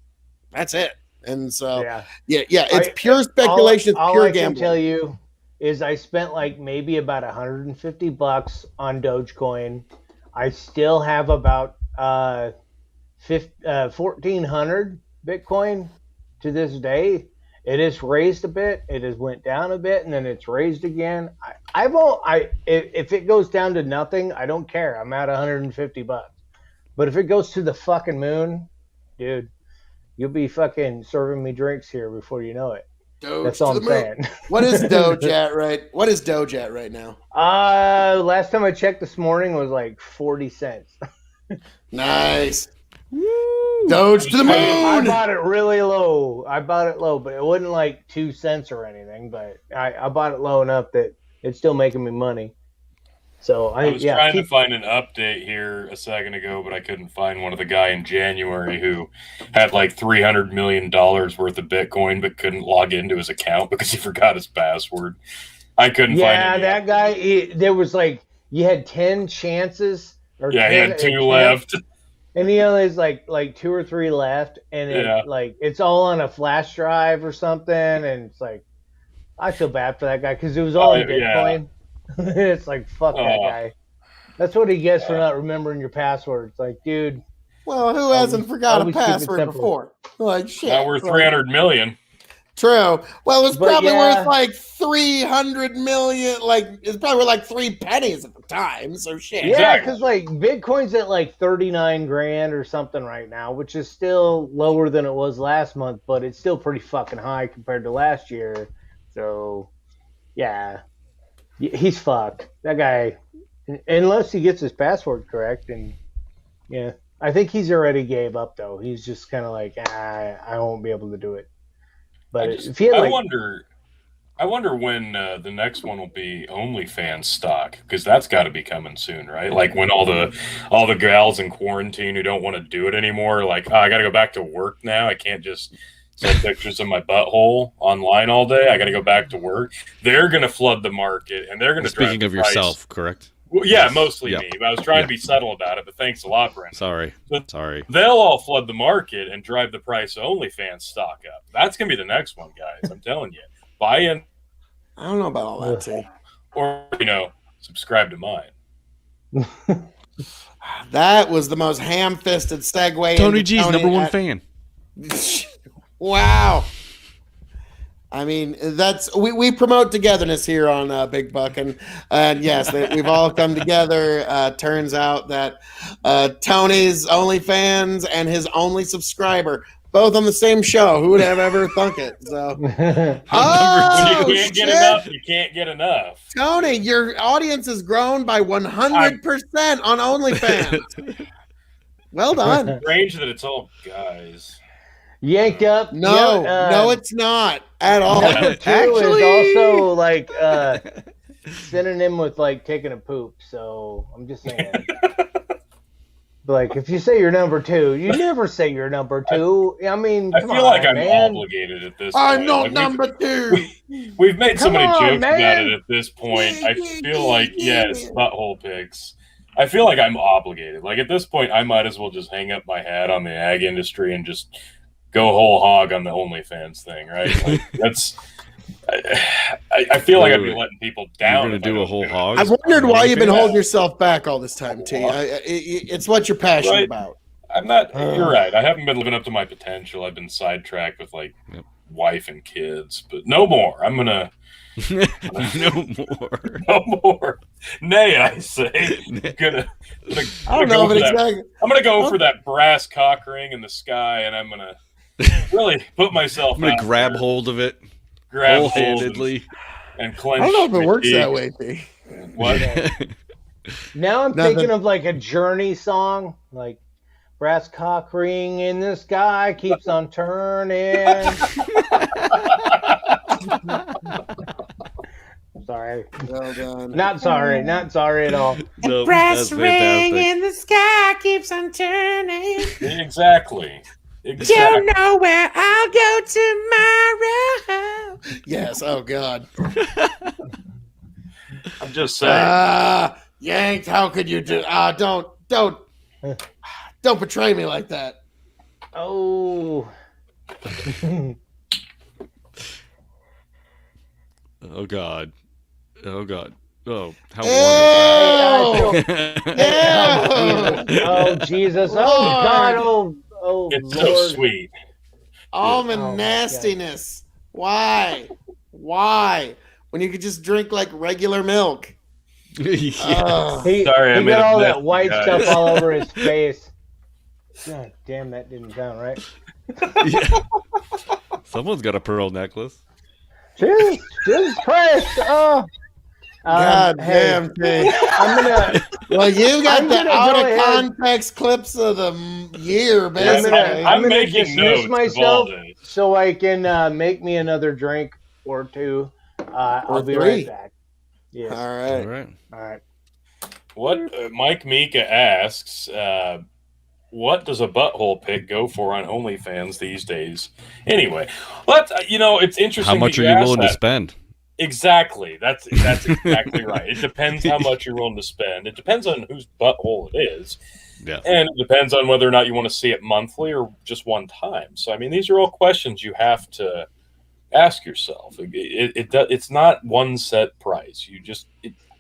That's it. And so, yeah, it's pure speculation. It's pure gambling. I can tell you is I spent like maybe about $150 on Dogecoin. I still have about 1,400 Bitcoin to this day. It has raised a bit. It has went down a bit, and then it's raised again. If it goes down to nothing, I don't care. I'm at $150. But if it goes to the fucking moon, dude, you'll be fucking serving me drinks here before you know it. Doge That's all I'm saying. What is Doge at What is Doge at right now? Last time I checked this morning was like 40 cents. Nice. Woo. Doge to the moon. I bought it really low. I bought it low, but it wasn't like 2 cents or anything. But I bought it low enough that it's still making me money. So I was trying to find an update here a second ago, but I couldn't find one of the guy in January who had like $300 million worth of Bitcoin, but couldn't log into his account because he forgot his password. I couldn't find it. Yeah, that guy. There was like you had 10 chances. He had 2 left, and he only has like 2 or 3 left, and it's all on a flash drive or something, and it's like I feel bad for that guy because it was all in Bitcoin. Yeah. It's like, fuck that guy. That's what he gets for not remembering your password. It's like, dude. Well, who hasn't forgot a password before? Like, shit. Now we're 300 million. True. Well, it was probably worth like 300 million. Like, it's probably worth like 3 pennies at the time. So shit. Yeah, because like Bitcoin's at like 39 grand or something right now, which is still lower than it was last month, but it's still pretty fucking high compared to last year. So, yeah. He's fucked. That guy, unless he gets his password correct, and yeah, I think he's already gave up though. He's just kind of like, I won't be able to do it. But I wonder when the next one will be OnlyFans stock, because that's got to be coming soon, right? Like when all the gals in quarantine who don't want to do it anymore, like, I got to go back to work now. I can't just send pictures of my butthole online all day. I got to go back to work. They're going to flood the market, and they're going to drive Speaking of yourself, correct? Well, yeah, mostly me. But I was trying to be subtle about it, but thanks a lot, Brent. Sorry. They'll all flood the market and drive the price of OnlyFans stock up. That's going to be the next one, guys. I'm telling you. Buy in. I don't know about all that, too. Or, subscribe to mine. That was the most ham-fisted segue. Tony G's number 1 fan. Wow. I mean, that's we promote togetherness here on Big Buck, and yes, we've all come together. Turns out that Tony's OnlyFans and his only subscriber both on the same show. Who would have ever thunk it? So, you can't get enough. You can't get enough. Tony, your audience has grown by 100% on OnlyFans. Well done. Strange that it's all guys. Yanked up. No, it's not at all. Actually, is also like synonym with like taking a poop. So I'm just saying. Like, if you say you're number 2, you never say you're number 2. I mean, I come feel like on, I'm man. obligated at this I'm point. not Like, number 2. we've made so Come many on, jokes about man. it at this point. I feel like, yes, butthole pics. I feel like I'm obligated. Like, at this point, I might as well just hang up my hat on the ag industry and just go whole hog on the OnlyFans thing, right? Like, that's... I feel like I'd be letting people down. You're going to do a whole hog? I've wondered why you've been Yeah. holding yourself back all this time, T. It's what you're passionate Right. about. I'm not. You're right. I haven't been living up to my potential. I've been sidetracked with like Yep. wife and kids, but no more. I'm gonna No more. no more. Nay, I say. Gonna I don't know, but exactly. I'm gonna go for that brass cock ring in the sky, and I'm gonna really put myself. I'm going out to grab there, hold of it grab hold whole-handedly. and clench. I don't know if it my works teeth. that way, T. What? Now I'm Nothing. thinking of like a Journey song, like brass cock ring in the sky keeps on turning. Sorry. Well done. Not sorry at all. No, Brass that's ring fantastic. in the sky keeps on turning. Exactly. You know where I'll go tomorrow. Yes. Oh God. I'm just saying. Yanked. How could you do? Don't betray me like that. Oh. Oh God. Oh God. Oh, how Ew. wonderful. Oh Jesus! Oh Lord. God! Oh It's Lord! so sweet. Almond Oh, my nastiness. Why? Why? When you could just drink like regular milk. Yeah. Ugh. He, Sorry, I he made got a all mess, that white guys. stuff all over his face. God damn, that didn't sound right. Yeah. Someone's got a pearl necklace. Jesus Christ! Oh. God Hey, damn thing. I'm gonna. Well, you got I'm the gonna out go of ahead. context clips of the year, Yeah, basically. I'm gonna making dismiss notes of all myself this. so I can make me another drink or two. I'll be three. right back. Yes. All All right. right. All right. What Mike Mika asks, what does a butthole pic go for on OnlyFans these days? Anyway, let's it's interesting. How much that are you asked willing to that. spend? Exactly. That's exactly right. It depends how much you're willing to spend. It depends on whose butthole it is, Yeah. and it depends on whether or not you want to see it monthly or just one time. So, I mean, these are all questions you have to ask yourself. It's not one set price.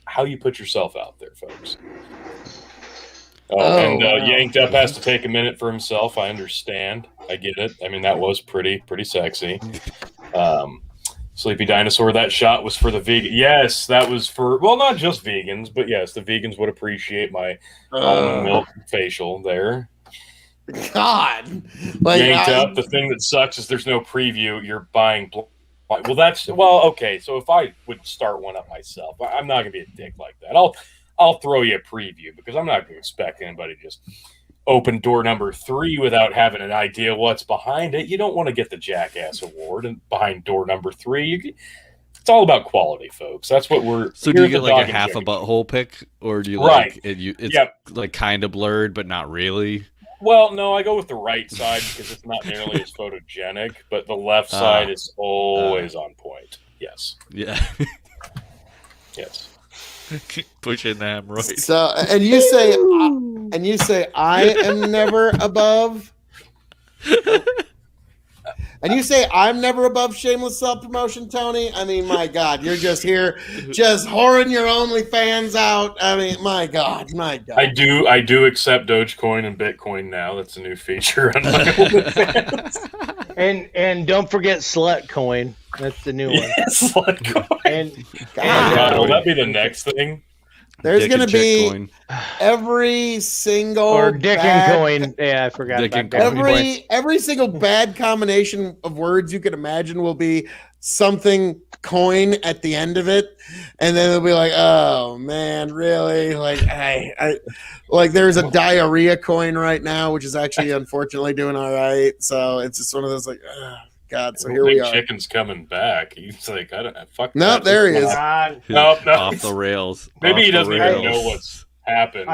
How you put yourself out there, folks. And wow. Yanked Up has to take a minute for himself. I understand. I get it. I mean, that was pretty sexy. Sleepy Dinosaur, that shot was for the vegan. Yes, that was for, well, not just vegans, but yes, the vegans would appreciate my almond milk facial there. God. Like, Yanked Up, the thing that sucks is there's no preview. You're buying. Well, okay. So if I would start one up myself, I'm not going to be a dick like that. I'll throw you a preview because I'm not going to expect anybody to just open door number 3 without having an idea what's behind it. You don't want to get the Jackass Award and behind door number 3. It's all about quality, folks. That's what we're. So do you here's get the like a dog half a and butthole pick, or do you Right. like it's Yep. like kind of blurred but not really? Well, no, I go with the right side because it's not nearly as photogenic, but the left side is always on point. Yes. Yeah. Yes. Pushing the hemorrhoid. So, and you say I am never above. And you say I'm never above shameless self-promotion, Tony? I mean, my God, you're just here, just whoring your OnlyFans out. I mean, my God. I do accept Dogecoin and Bitcoin now. That's a new feature on my OnlyFans. And don't forget Slut Coin. That's the new one. Yes, let go. And God, will that be the next thing? There's Dick going to and chick be coin. every single or Dick bad- and Coin. Yeah, I forgot Dick about and that. Coin. Every single bad combination of words you could imagine will be something coin at the end of it, and then they'll be like, "Oh man, really?" Like, I like there's a diarrhea coin right now, which is actually unfortunately doing all right. So it's just one of those like, God. So here we are. Chicken's coming back. He's like, I don't fuck. Nope, that. there he is. God. No. Off the rails. Maybe Off he the doesn't even rails. know what's happen.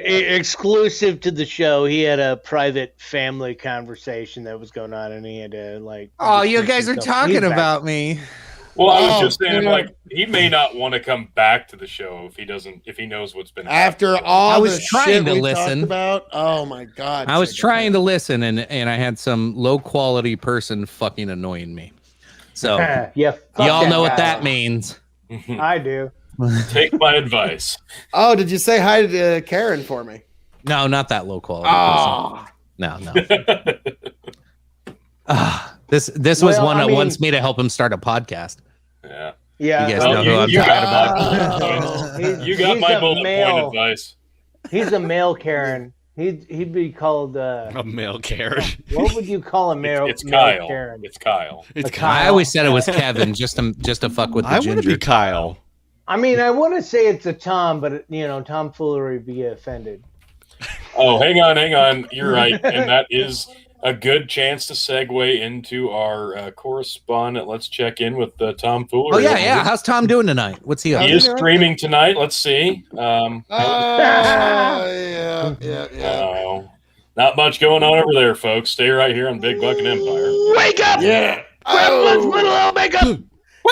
Exclusive to the show, he had a private family conversation that was going on, and he had to like. Oh, you dismiss guys are himself. talking He's back. about me. Well, I was Oh, just saying, yeah. like, he may not want to come back to the show if he knows what's been After happening. all I was the trying shit to we listen. talked about, oh my god! I was Chicken. trying to listen, and I had some low quality person fucking annoying me. So Yeah, fuck y'all know what guy. that means. I do. Take my advice. Oh, did you say hi to Karen for me? No, not that low quality person. Oh, No. This was Well, one I that mean- wants me to help him start a podcast. Yeah. Yeah, You guys Well, know who I'm you talking got about. You got He's my a bullet point male. advice. He's a male Karen. He'd be called. A male Karen. What would you call a male? It's male Kyle. Karen? It's Kyle. It's A Kyle. I always said it was Kevin, just to fuck with the I want to ginger. be Kyle. I mean, I want to say it's a Tom, but tomfoolery would be offended. Oh, hang on. You're right, and that is a good chance to segue into our correspondent. Let's check in with Tom Fuller. Oh yeah. How's Tom doing tonight? What's he up He to? is streaming tonight. Let's see. yeah. Not much going on over there, folks. Stay right here on Big Bucket Empire. Wake up! Yeah. Let's put a little makeup.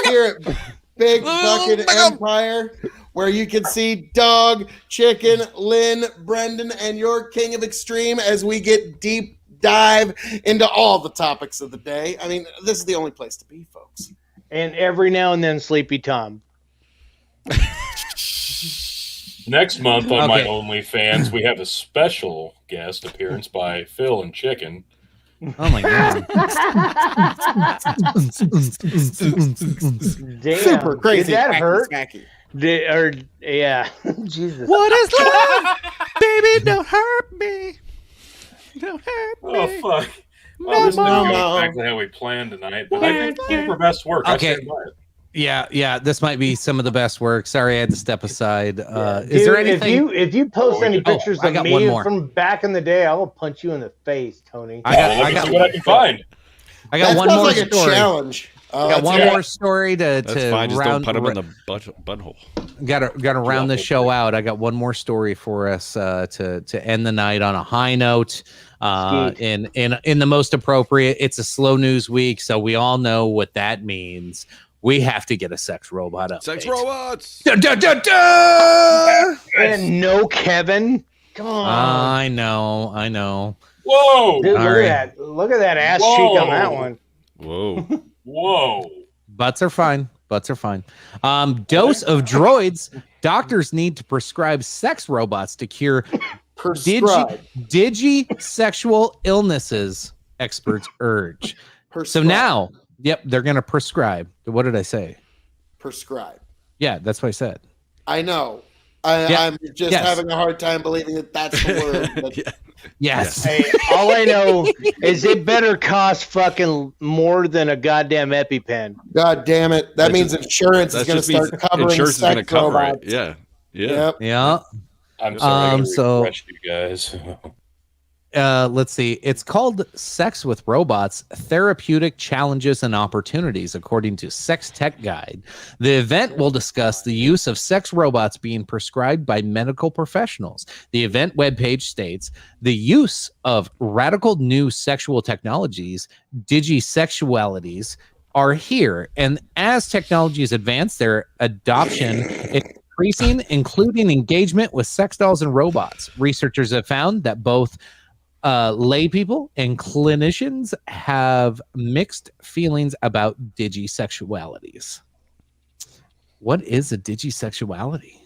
Here at Big Bucket Empire, where you can see Dog, Chicken, Lynn, Brendan, and your King of Extreme as we get deep dive into all the topics of the day. I mean, this is the only place to be, folks. And every now and then, Sleepy Tom. Next month on my Okay. OnlyFans, we have a special guest appearance by Phil and Chicken. Oh my god. Damn, Super crazy. Did that wacky, hurt? smacky. Yeah, Jesus. What is love? Baby, don't hurt me. Don't hurt me. Oh, fuck. No, Well, this didn't go no. exactly how we planned tonight, but I think it's for best work. Okay. I stand by it. Yeah, this might be some of the best work. Sorry, I had to step aside. Is Dude, there anything? If you post any pictures I of got one me more. from back in the day, I will punch you in the face, Tony. I got- Well, let I me got- see what I can find. I got That one sounds more like a story. challenge. Oh, I got one yeah. more story to That's fine. Just round. don't put him in the butthole. Got to round the show out. I got one more story for us to end the night on a high note. In the most appropriate. It's a slow news week, so we all know what that means. We have to get a sex robot update. Sex robots. Da, da, da, da! And no Kevin. Come on. I know. Whoa! Dude, all look right. at that. Look at that ass Whoa. cheek on that one. Whoa. Whoa! Butts are fine. Dose of droids. Doctors need to prescribe sex robots to cure Prescribe. digisexual illnesses, experts urge. So Prescribe. now, yep, they're going to prescribe. What did I say? Prescribe. Yeah, that's what I said. I know. Yeah. I'm just Yes. having a hard time believing that that's the word. But Yes. Hey, all I know is it better cost fucking more than a goddamn EpiPen. God damn it. That That means just- insurance is That going to just means start covering insurance is going to sex cover robots. it. Yeah. Yeah. Yep. Yeah. I'm sorry. I'm so- refresh you guys. Let's see. It's called Sex with Robots, Therapeutic Challenges and Opportunities, according to Sex Tech Guide. The event will discuss the use of sex robots being prescribed by medical professionals. The event webpage states the use of radical new sexual technologies, digisexualities, are here. And as technologies advance, their adoption is increasing, including engagement with sex dolls and robots. Researchers have found that both lay people and clinicians have mixed feelings about digisexualities. What is a digisexuality?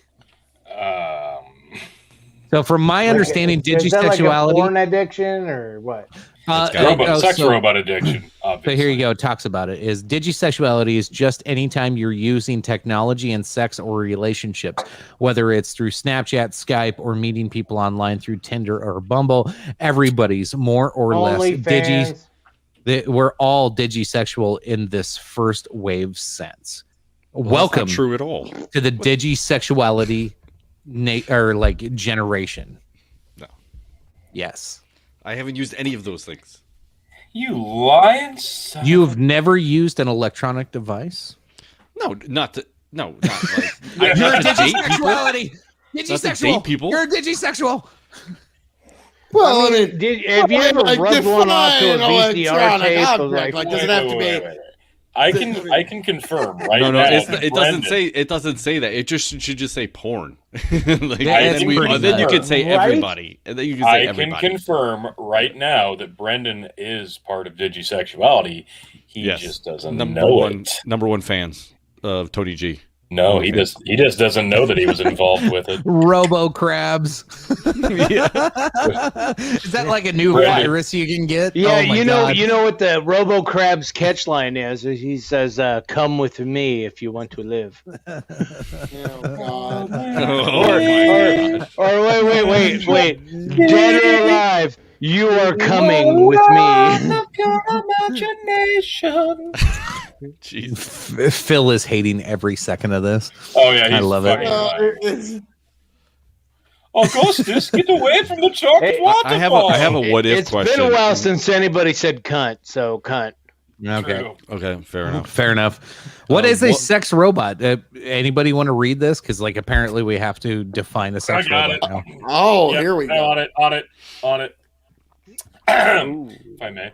So, from my understanding, Is that like a digisexuality. porn addiction or what? Sex robot addiction. So Obviously. here you go. It talks about it. Is digisexuality is just anytime you're using technology in sex or relationships, whether it's through Snapchat, Skype, or meeting people online through Tinder or Bumble. Everybody's more or less OnlyFans. we're all digisexual in this first wave sense. Well, Welcome that's not true at all. to the digisexuality generation. No. Yes. I haven't used any of those things. You lying son. You've never used an electronic device? No, not like Yeah. I You're a not to date people. digisexuality. Digisexual. date people. You're a digisexual. Well, I mean, have you ever like, rubbed one onto a define VCR electronic tape? Of object, like, does it have to be? Wait. I can confirm right No, now. it that doesn't Brendan- say that. It just should just say porn. like, Yeah, and it's then, pretty then you much. could say Right? everybody, and then you can say I can everybody. confirm right now that Brendan is part of digisexuality. He Yes. just doesn't number know one, it. number one fans of Tony G. No, he just doesn't know that he was involved with it. Robo crabs. Yeah. Is that like a new Brendan. virus you can get? yeah, Oh my you God. know what the Robo Crab's catch line is? He says, "Come with me if you want to live." Oh, God. Oh, Or, my God. or wait, dead or alive, you are coming with me. Jeez. Phil is hating every second of this. Oh yeah, he's I love it. fucking- Augustus, get away from the chocolate Hey, waterfall. I have a what if It's question. been a while since anybody said cunt, so cunt. Okay. True. Okay, fair enough. Fair enough. What is a what- sex robot? Anybody want to read this? Because like apparently we have to define a sex I got robot now. Oh, Yep, here we go. On it. If I may.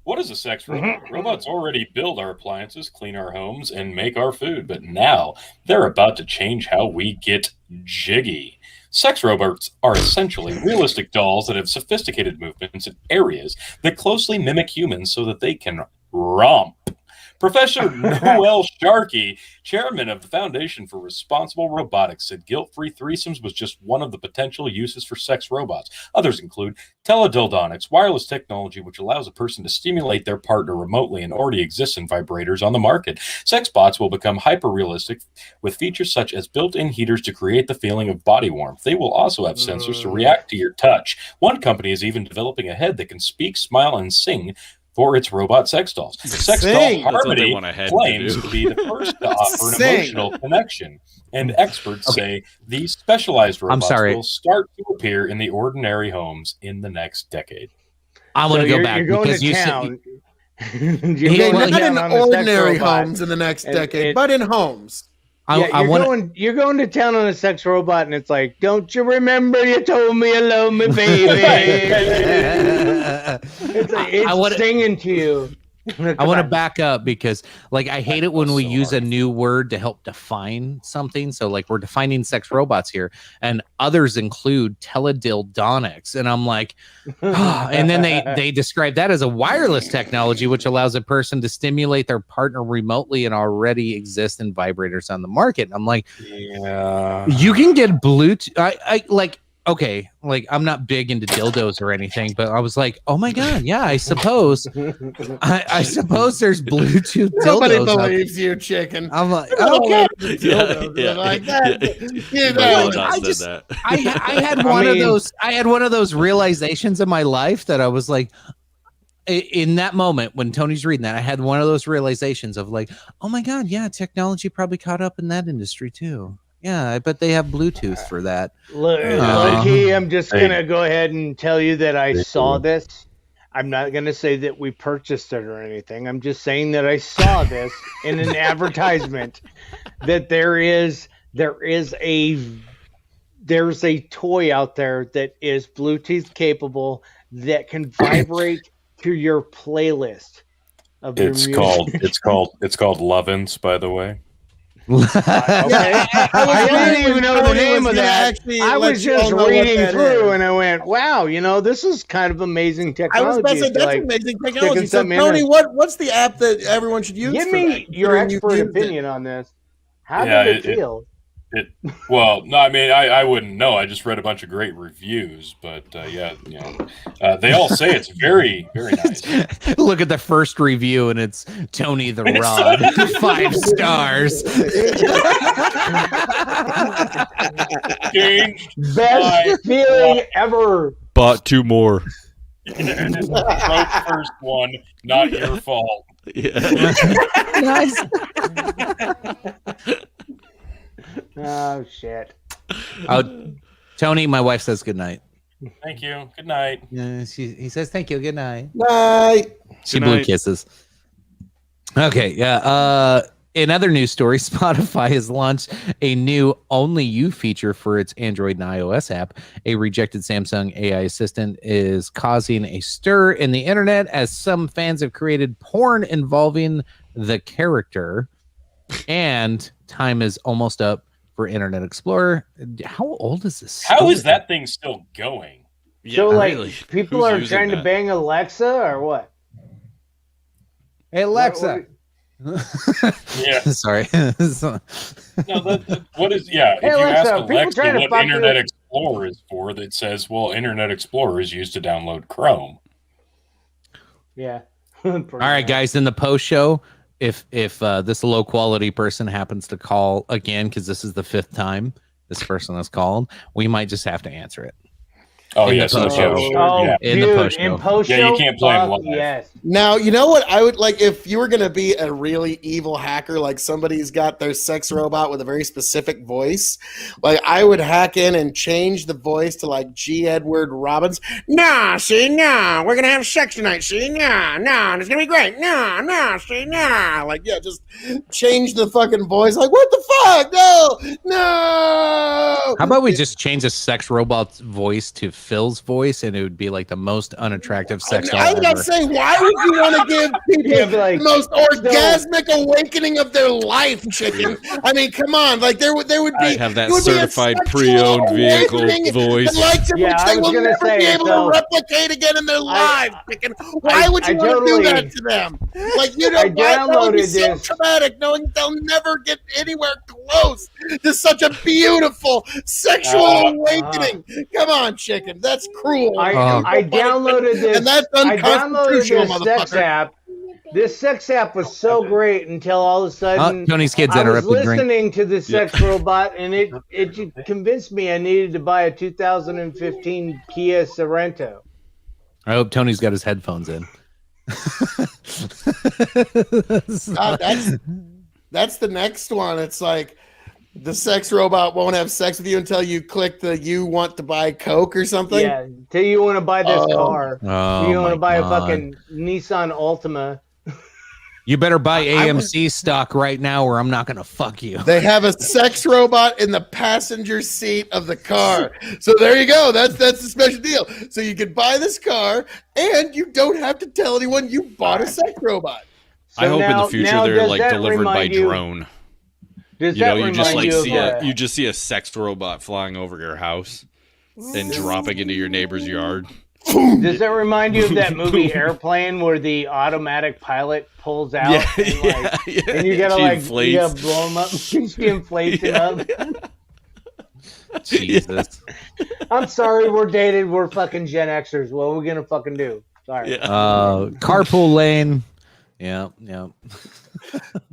What is a sex robot? Robots already build our appliances, clean our homes, and make our food, but now they're about to change how we get jiggy. Sex robots are essentially realistic dolls that have sophisticated movements in areas that closely mimic humans so that they can romp. Professor Noel Sharkey, chairman of the Foundation for Responsible Robotics, said guilt-free threesomes was just one of the potential uses for sex robots. Others include teledildonics, wireless technology which allows a person to stimulate their partner remotely and already exists in vibrators on the market. Sex bots will become hyper-realistic with features such as built-in heaters to create the feeling of body warmth. They will also have sensors to react to your touch. One company is even developing a head that can speak, smile, and sing for its robot sex dolls. Sex Sing. That's doll what they Harmony want a head to claims do. to be the first to offer an Sing. emotional connection. And experts say these specialized robots sorry. will start to appear in the ordinary homes in the next decade. I want to go back You're going because to you town. said You're Yeah, going well, to Not town in on a sex ordinary robot. homes in the next And decade, it- but in homes. Yeah, I want you're going to town on a sex robot, and it's like, don't you remember you told me you love me, baby? It's like, it's I wanna- singing to you. I want to back up because like I hate it when we so use a hard. new word to help define something. So like we're defining sex robots here, and others include teledildonics, and I'm like, and then they describe that as a wireless technology which allows a person to stimulate their partner remotely and already exist in vibrators on the market. And I'm like, Yeah. you can get Bluetooth. I like. Okay, like I'm not big into dildos or anything, but I was like, oh my god, yeah, I suppose, I suppose there's Bluetooth Nobody dildos. out- believes you, chicken. I'm like, Oh, okay. Like that. You I know, would not I said just- that. I had one of mean- those. I had one of those realizations in my life that I was like, in that moment when Tony's reading that, I had one of those realizations of like, oh my god, yeah, technology probably caught up in that industry too. Yeah, I bet they have Bluetooth for that. Low-key, I'm just Hey. going to go ahead and tell you that I Hey. saw this. I'm not going to say that we purchased it or anything. I'm just saying that I saw this in an advertisement that there's a toy out there that is Bluetooth capable that can vibrate to your playlist of your It's music. called Lovins, by the way. Okay. I didn't even know the Tony name was of gonna that. actually I let was you all just know what reading that through is. and I went, wow, this is kind of amazing I was technology. about to say It's that's like, amazing technology. So something in Tony, there. what's the app that everyone should use? give for me that, your considering you expert used it? opinion on this. How Yeah, did it it- feel? Well, no, I mean, I wouldn't know. I just read a bunch of great reviews, but they all say it's very, very nice. Look at the first review and it's Tony the It's Rod, 5 stars. Changed. Best feeling ever. Bought 2 more. Wrote the first one, not your fault. Yeah. Nice. Oh shit. Oh, Tony, my wife says good night. Thank you. Good night. He says thank you. Good night. Night. She Good blew night. kisses. Okay, yeah. In other news stories, Spotify has launched a new Only You feature for its Android and iOS app. A rejected Samsung AI assistant is causing a stir in the internet as some fans have created porn involving the character. And time is almost up for Internet Explorer. How old is this? How is that thing still going? So, like, really. people Who's are using trying to that? bang Alexa or what? Hey, Alexa. Yeah. Sorry. No, what is? Yeah. Hey, if you Alexa, ask people Alexa trying to what fuck you Internet with- Explorer is for, that says, "Well, Internet Explorer is used to download Chrome." Yeah. All right, guys, in the post show, if this low quality person happens to call again, because this is the 5th time this person has called, we might just have to answer it. Oh In the yes, in the post show. post show. Oh, Yeah. In the dude, post show. in post show, Yeah, you can't play 'em fuck live. yes. Now, you know what I would like if you were going to be a really evil hacker, like somebody's got their sex robot with a very specific voice. Like, I would hack in and change the voice to like G. Edward Robbins. Nah, see, nah, we're going to have sex tonight. See, nah, it's going to be great. Nah, see, nah. Like, yeah, just change the fucking voice. Like, what the fuck? No. How about we just change the sex robot's voice to Phil's voice, and it would be like the most unattractive sex doll I was about ever. to say, why would you want to give people Yeah, but like, the most orgasmic awakening of their life, chicken? I mean, come on, like there would be I'd have that it would be a certified sexual pre-owned vehicle awakening voice. that, like, to Yeah, which I they was will gonna never say, be able so- to replicate again in their lives, chicken. Why would you I want to do totally- that to them? Like, you know, I why that would be downloaded so this. traumatic, knowing they'll never get anywhere close to such a beautiful sexual awakening. Come on, chicken, that's cruel. I downloaded this. And that's I downloaded unconstitutional, this sex motherfucker. app. This sex app was so great until all of a sudden Tony's kids I was interrupted drink. listening to the sex robot, and it convinced me I needed to buy a 2015 Kia Sorento. I hope Tony's got his headphones in. That's the next one. It's like the sex robot won't have sex with you until you click the "you want to buy Coke" or something. Yeah, till you want to buy this car. Oh, You want to my buy God. a fucking Nissan Altima. You better buy AMC stock right now, or I'm not gonna fuck you. They have a sex robot in the passenger seat of the car. So there you go. That's the special deal. So you can buy this car, and you don't have to tell anyone you bought a sex robot. I hope in now- the future now they're does like that delivered by remind you- drone. Does You know, that you just remind like you see of, you just see a sex robot flying over your house and dropping into your neighbor's yard. Does that remind you of that movie Airplane, where the automatic pilot pulls out and you gotta She like inflates. you gotta blow him up? She inflates it up. Jesus. I'm sorry, we're dated. We're fucking Gen Xers. What are we gonna fucking do? Sorry. Yeah. Carpool lane. Yeah.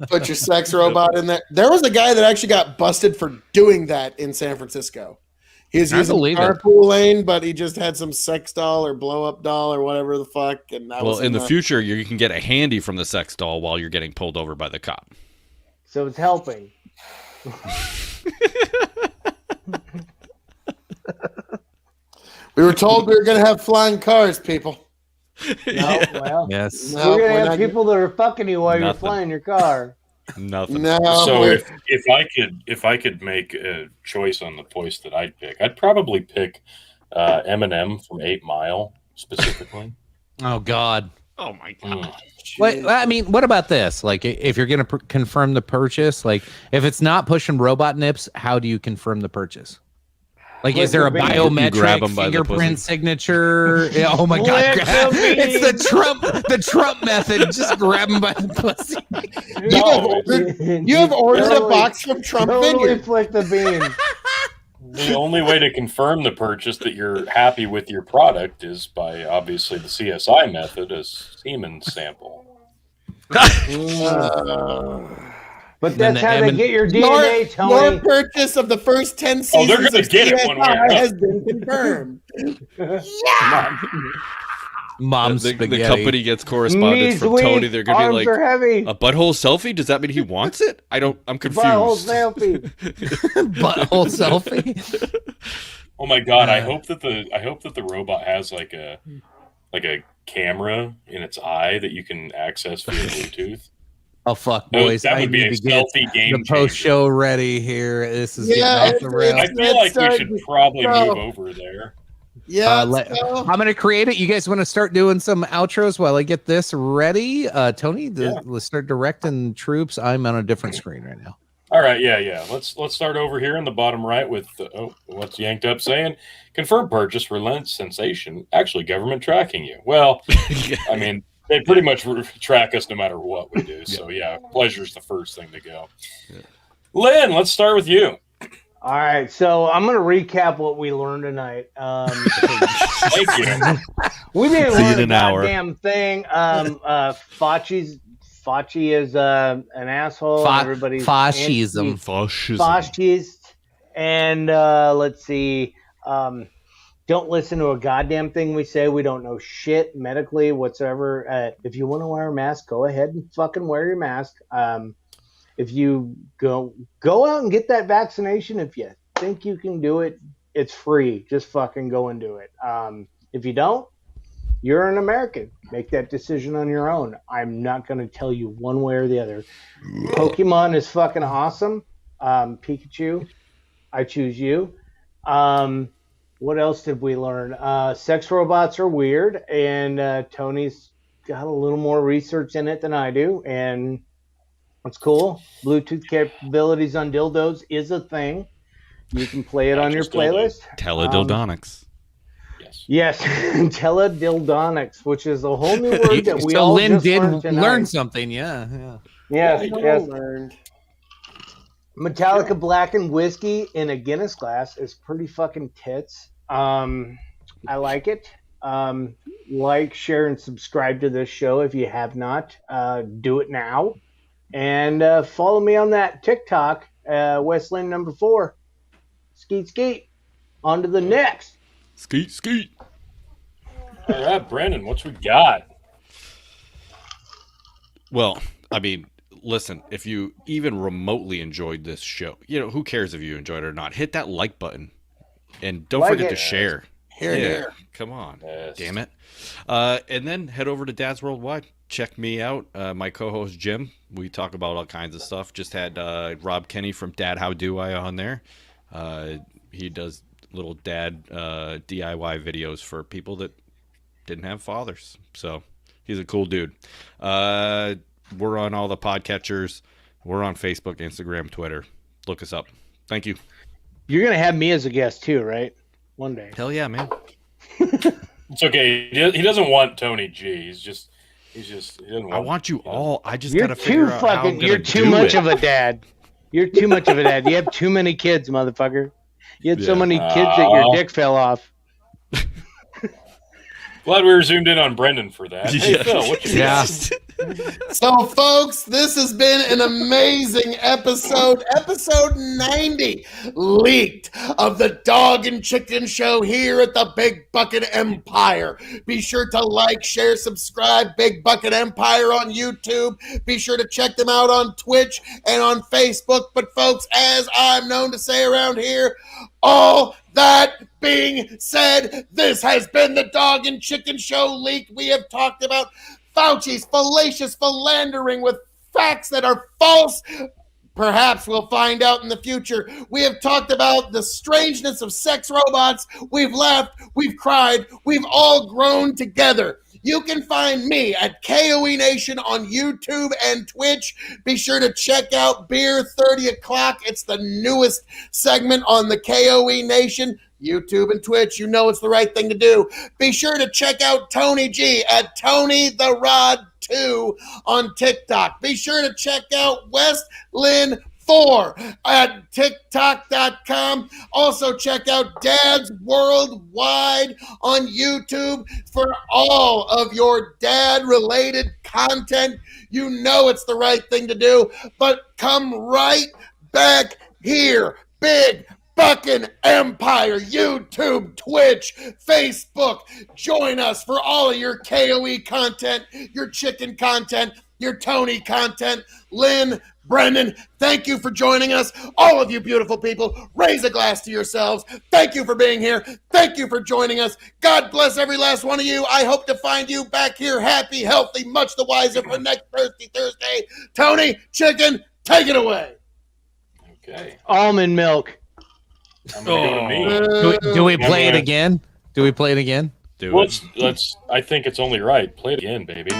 Put your sex robot in there. There was a guy that actually got busted for doing that in San Francisco. He was I using believe it. carpool lane, but he just had some sex doll or blow up doll or whatever the fuck. And that Well, was in the future, you can get a handy from the sex doll while you're getting pulled over by the cop. So it's helping. We were told we were going to have flying cars, people. No, well, Yes. No, we're we're gonna have not- people that are fucking you while you're Nothing. flying your car. Nothing. No, So we're- if I could make a choice on the voice that I'd pick, I'd probably pick Eminem from 8 Mile specifically. Oh God. Oh my Mm. I mean, what about this? Like, if you're gonna confirm the purchase, like, if it's not pushing robot nips, how do you confirm the purchase? Like, is there a Click the bean. You grab biometric 'em by the fingerprint pussy. signature? Yeah, oh my God! Click the It's the Trump method. Just grab him by the pussy. You have ordered a Totally- box from Trump Totally Vineyard. flick the bean. The only way to confirm the purchase that you're happy with your product is by obviously the CSI method, a semen sample. But Then that's the how they M- get your DNA, Your Tony. purchase of the first 10 Oh, seasons they're gonna of get it one way or CSI another. has been confirmed. Mom The spaghetti. company gets correspondence Knees from weak, Tony. They're gonna arms be like, are heavy. a butthole selfie? Does that mean he wants it? I'm confused. Butthole selfie. butthole selfie. Oh my god! I hope that the robot has like a camera in its eye that you can access via Bluetooth. Oh fuck, boys! That I would be need a to get selfie game the post show ready here. This is getting off the I rails. feel like we should probably go. move over there. Yeah, I'm gonna create it. You guys want to start doing some outros while I get this ready? Tony, let's start directing troops. I'm on a different screen right now. All right, yeah. Let's start over here in the bottom right with what's Yanked Up saying? Confirm purchase, relent sensation. Actually, government tracking you. Well, I mean, they pretty much track us no matter what we do. So yeah, pleasure's the first thing to go. Yeah. Lynn, let's start with you. All right, so I'm going to recap what we learned tonight. Thank you. We didn't See you learn in a an hour. goddamn thing. Fauci is an asshole. Everybody's fascism. Fascist. And let's see. Don't listen to a goddamn thing we say. We don't know shit medically whatsoever. If you want to wear a mask, go ahead and fucking wear your mask. If you go out and get that vaccination, if you think you can do it, it's free. Just fucking go and do it. If you don't, you're an American. Make that decision on your own. I'm not going to tell you one way or the other. Pokemon is fucking awesome. Pikachu, I choose you. What else did we learn? Sex robots are weird, and Tony's got a little more research in it than I do, and it's cool. Bluetooth capabilities on dildos is a thing. You can play it on your playlist. Teledildonics. Yes, teledildonics, which is a whole new word that we all Lynn just did learned tonight. learn something. Yeah. Yes. learned. Metallica Blackened Whiskey in a Guinness glass is pretty fucking tits. I like it. Like, share, and subscribe to this show if you have not. Do it now. And follow me on that TikTok, Westlane number 4. Skeet. On to the next. Skeet. All right, Brandon, what we got? Well, I mean, listen, if you even remotely enjoyed this show, who cares if you enjoyed it or not? Hit that like button. And don't forget to share. Here. Come on. Yes. Damn it. And then head over to Dad's Worldwide. Check me out. My co-host, Jim. We talk about all kinds of stuff. Just had Rob Kenny from Dad How Do I on there. He does little dad DIY videos for people that didn't have fathers. So he's a cool dude. We're on all the podcatchers. We're on Facebook, Instagram, Twitter. Look us up. Thank you. You're going to have me as a guest too, right? One day. Hell yeah, man. It's okay. He doesn't want Tony G. He doesn't want. I want you all. I just You're gotta figure too out how I'm fucking. gonna You're too do much it. of a dad. You're too much of a dad. You have too many kids, motherfucker. You had so many kids that your dick fell off. Glad we were zoomed in on Brendan for that. Hey, Phil, what you got? So, folks, this has been an amazing episode 90, leaked, of the Dog and Chicken Show here at the Big Bucket Empire. Be sure to like, share, subscribe, Big Bucket Empire on YouTube. Be sure to check them out on Twitch and on Facebook. But, folks, as I'm known to say around here, all that being said, this has been the Dog and Chicken Show leak. We have talked about Fauci's fallacious philandering with facts that are false. Perhaps we'll find out in the future. We have talked about the strangeness of sex robots. We've laughed, we've cried, we've all grown together. You can find me at KOE Nation on YouTube and Twitch. Be sure to check out Beer 30 O'Clock. It's the newest segment on the KOE Nation. YouTube and Twitch, you know it's the right thing to do. Be sure to check out Tony G at Tony the Rod 2 on TikTok. Be sure to check out West Lynn 4 at TikTok.com. Also check out Dad's Worldwide on YouTube for all of your dad-related content. You know it's the right thing to do, but come right back here. Big Bucking Empire, YouTube, Twitch, Facebook. Join us for all of your KOE content, your chicken content, your Tony content. Lynn, Brendan, thank you for joining us. All of you beautiful people, raise a glass to yourselves. Thank you for being here. Thank you for joining us. God bless every last one of you. I hope to find you back here happy, healthy, much the wiser for next Thursday. Tony, Chicken, take it away. Okay. Almond milk. I'm gonna go to me. Do we play it again? Do we play it again? Do Well, it. let's. I think it's only right. Play it again, baby.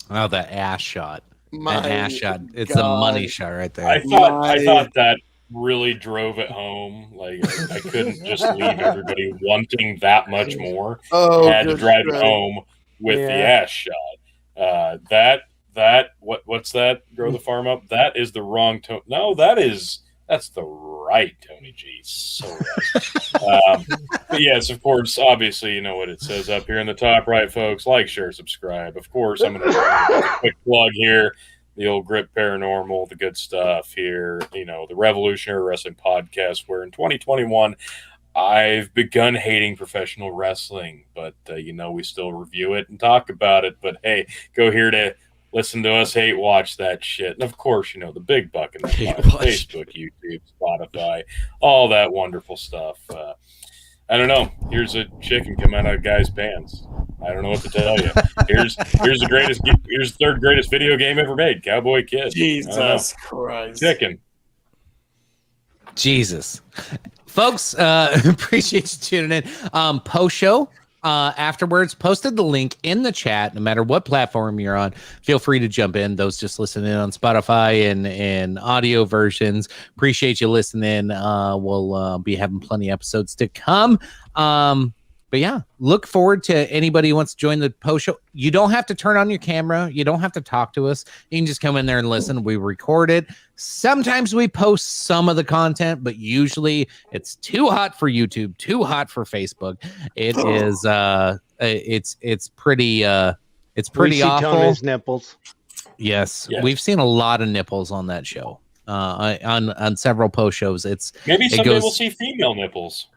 Oh, the ass shot. My An ass shot. It's God. a money shot right there. I thought that really drove it home. Like I couldn't just leave everybody wanting that much more. Oh, I had to good drive it strike. home with the Yeah. ass shot. What's that? Grow the farm up. That is the wrong tone. No, that's the right Tony G. So right. But yes, of course, obviously, you know what it says up here in the top right, folks. Like, share, subscribe. Of course, I'm going to a quick plug here. The old Grip Paranormal, the good stuff here. You know, the Revolutionary Wrestling Podcast, where in 2021, I've begun hating professional wrestling, but, we still review it and talk about it. But, hey, go here to listen to us hate watch that shit. And, of course, the big buck in the Facebook, YouTube, Spotify, all that wonderful stuff. I don't know. Here's a chicken come out of a guy's pants. I don't know what to tell you. Here's the third greatest video game ever made, Cowboy Kid. Jesus Christ. Chicken. Jesus. Folks, appreciate you tuning in. Post show afterwards, posted the link in the chat. No matter what platform you're on, feel free to jump in. Those just listening on Spotify and audio versions, appreciate you listening. We'll be having plenty of episodes to come. But yeah, look forward to anybody who wants to join the post show. You don't have to turn on your camera. You don't have to talk to us. You can just come in there and listen. We record it. Sometimes we post some of the content, but usually it's too hot for YouTube, too hot for Facebook. It is it's pretty We see awful. Tony's nipples. Yes, Yes. we've seen a lot of nipples on that show. On several post shows. Maybe someday goes- we'll see female nipples.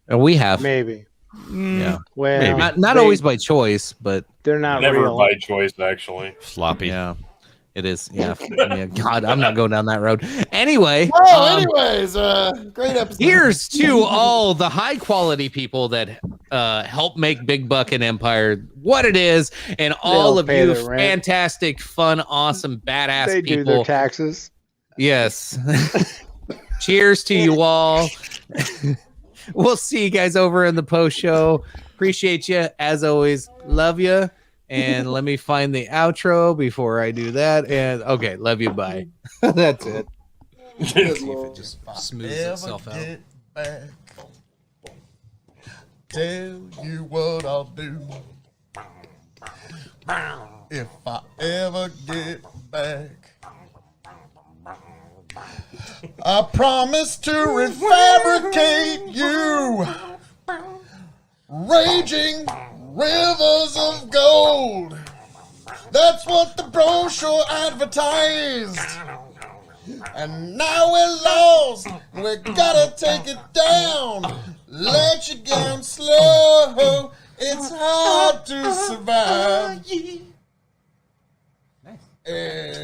We have. Maybe. Yeah. Well, Not they- always by choice, but They're not Never real. by choice, actually. Sloppy. yeah, it is. Yeah. Yeah, God, I'm not going down that road. Anyway, Anyways, great episode. here's to all the high quality people that help make Big Buck and Empire what it is, and all all of pay you their rent. fantastic, fun, awesome, badass They do their people. taxes. Yes. Cheers to you all. We'll see you guys over in the post show. Appreciate you as always. Love you. And let me find the outro before I do that. And okay, love you. Bye. That's it. See if it just smooths itself out. Get back. Tell you what I'll do if I ever get back. I promise to refabricate you, raging rivers of gold. That's what the brochure advertised. And now we're lost, we gotta take it down. Let you down slow, it's hard to survive.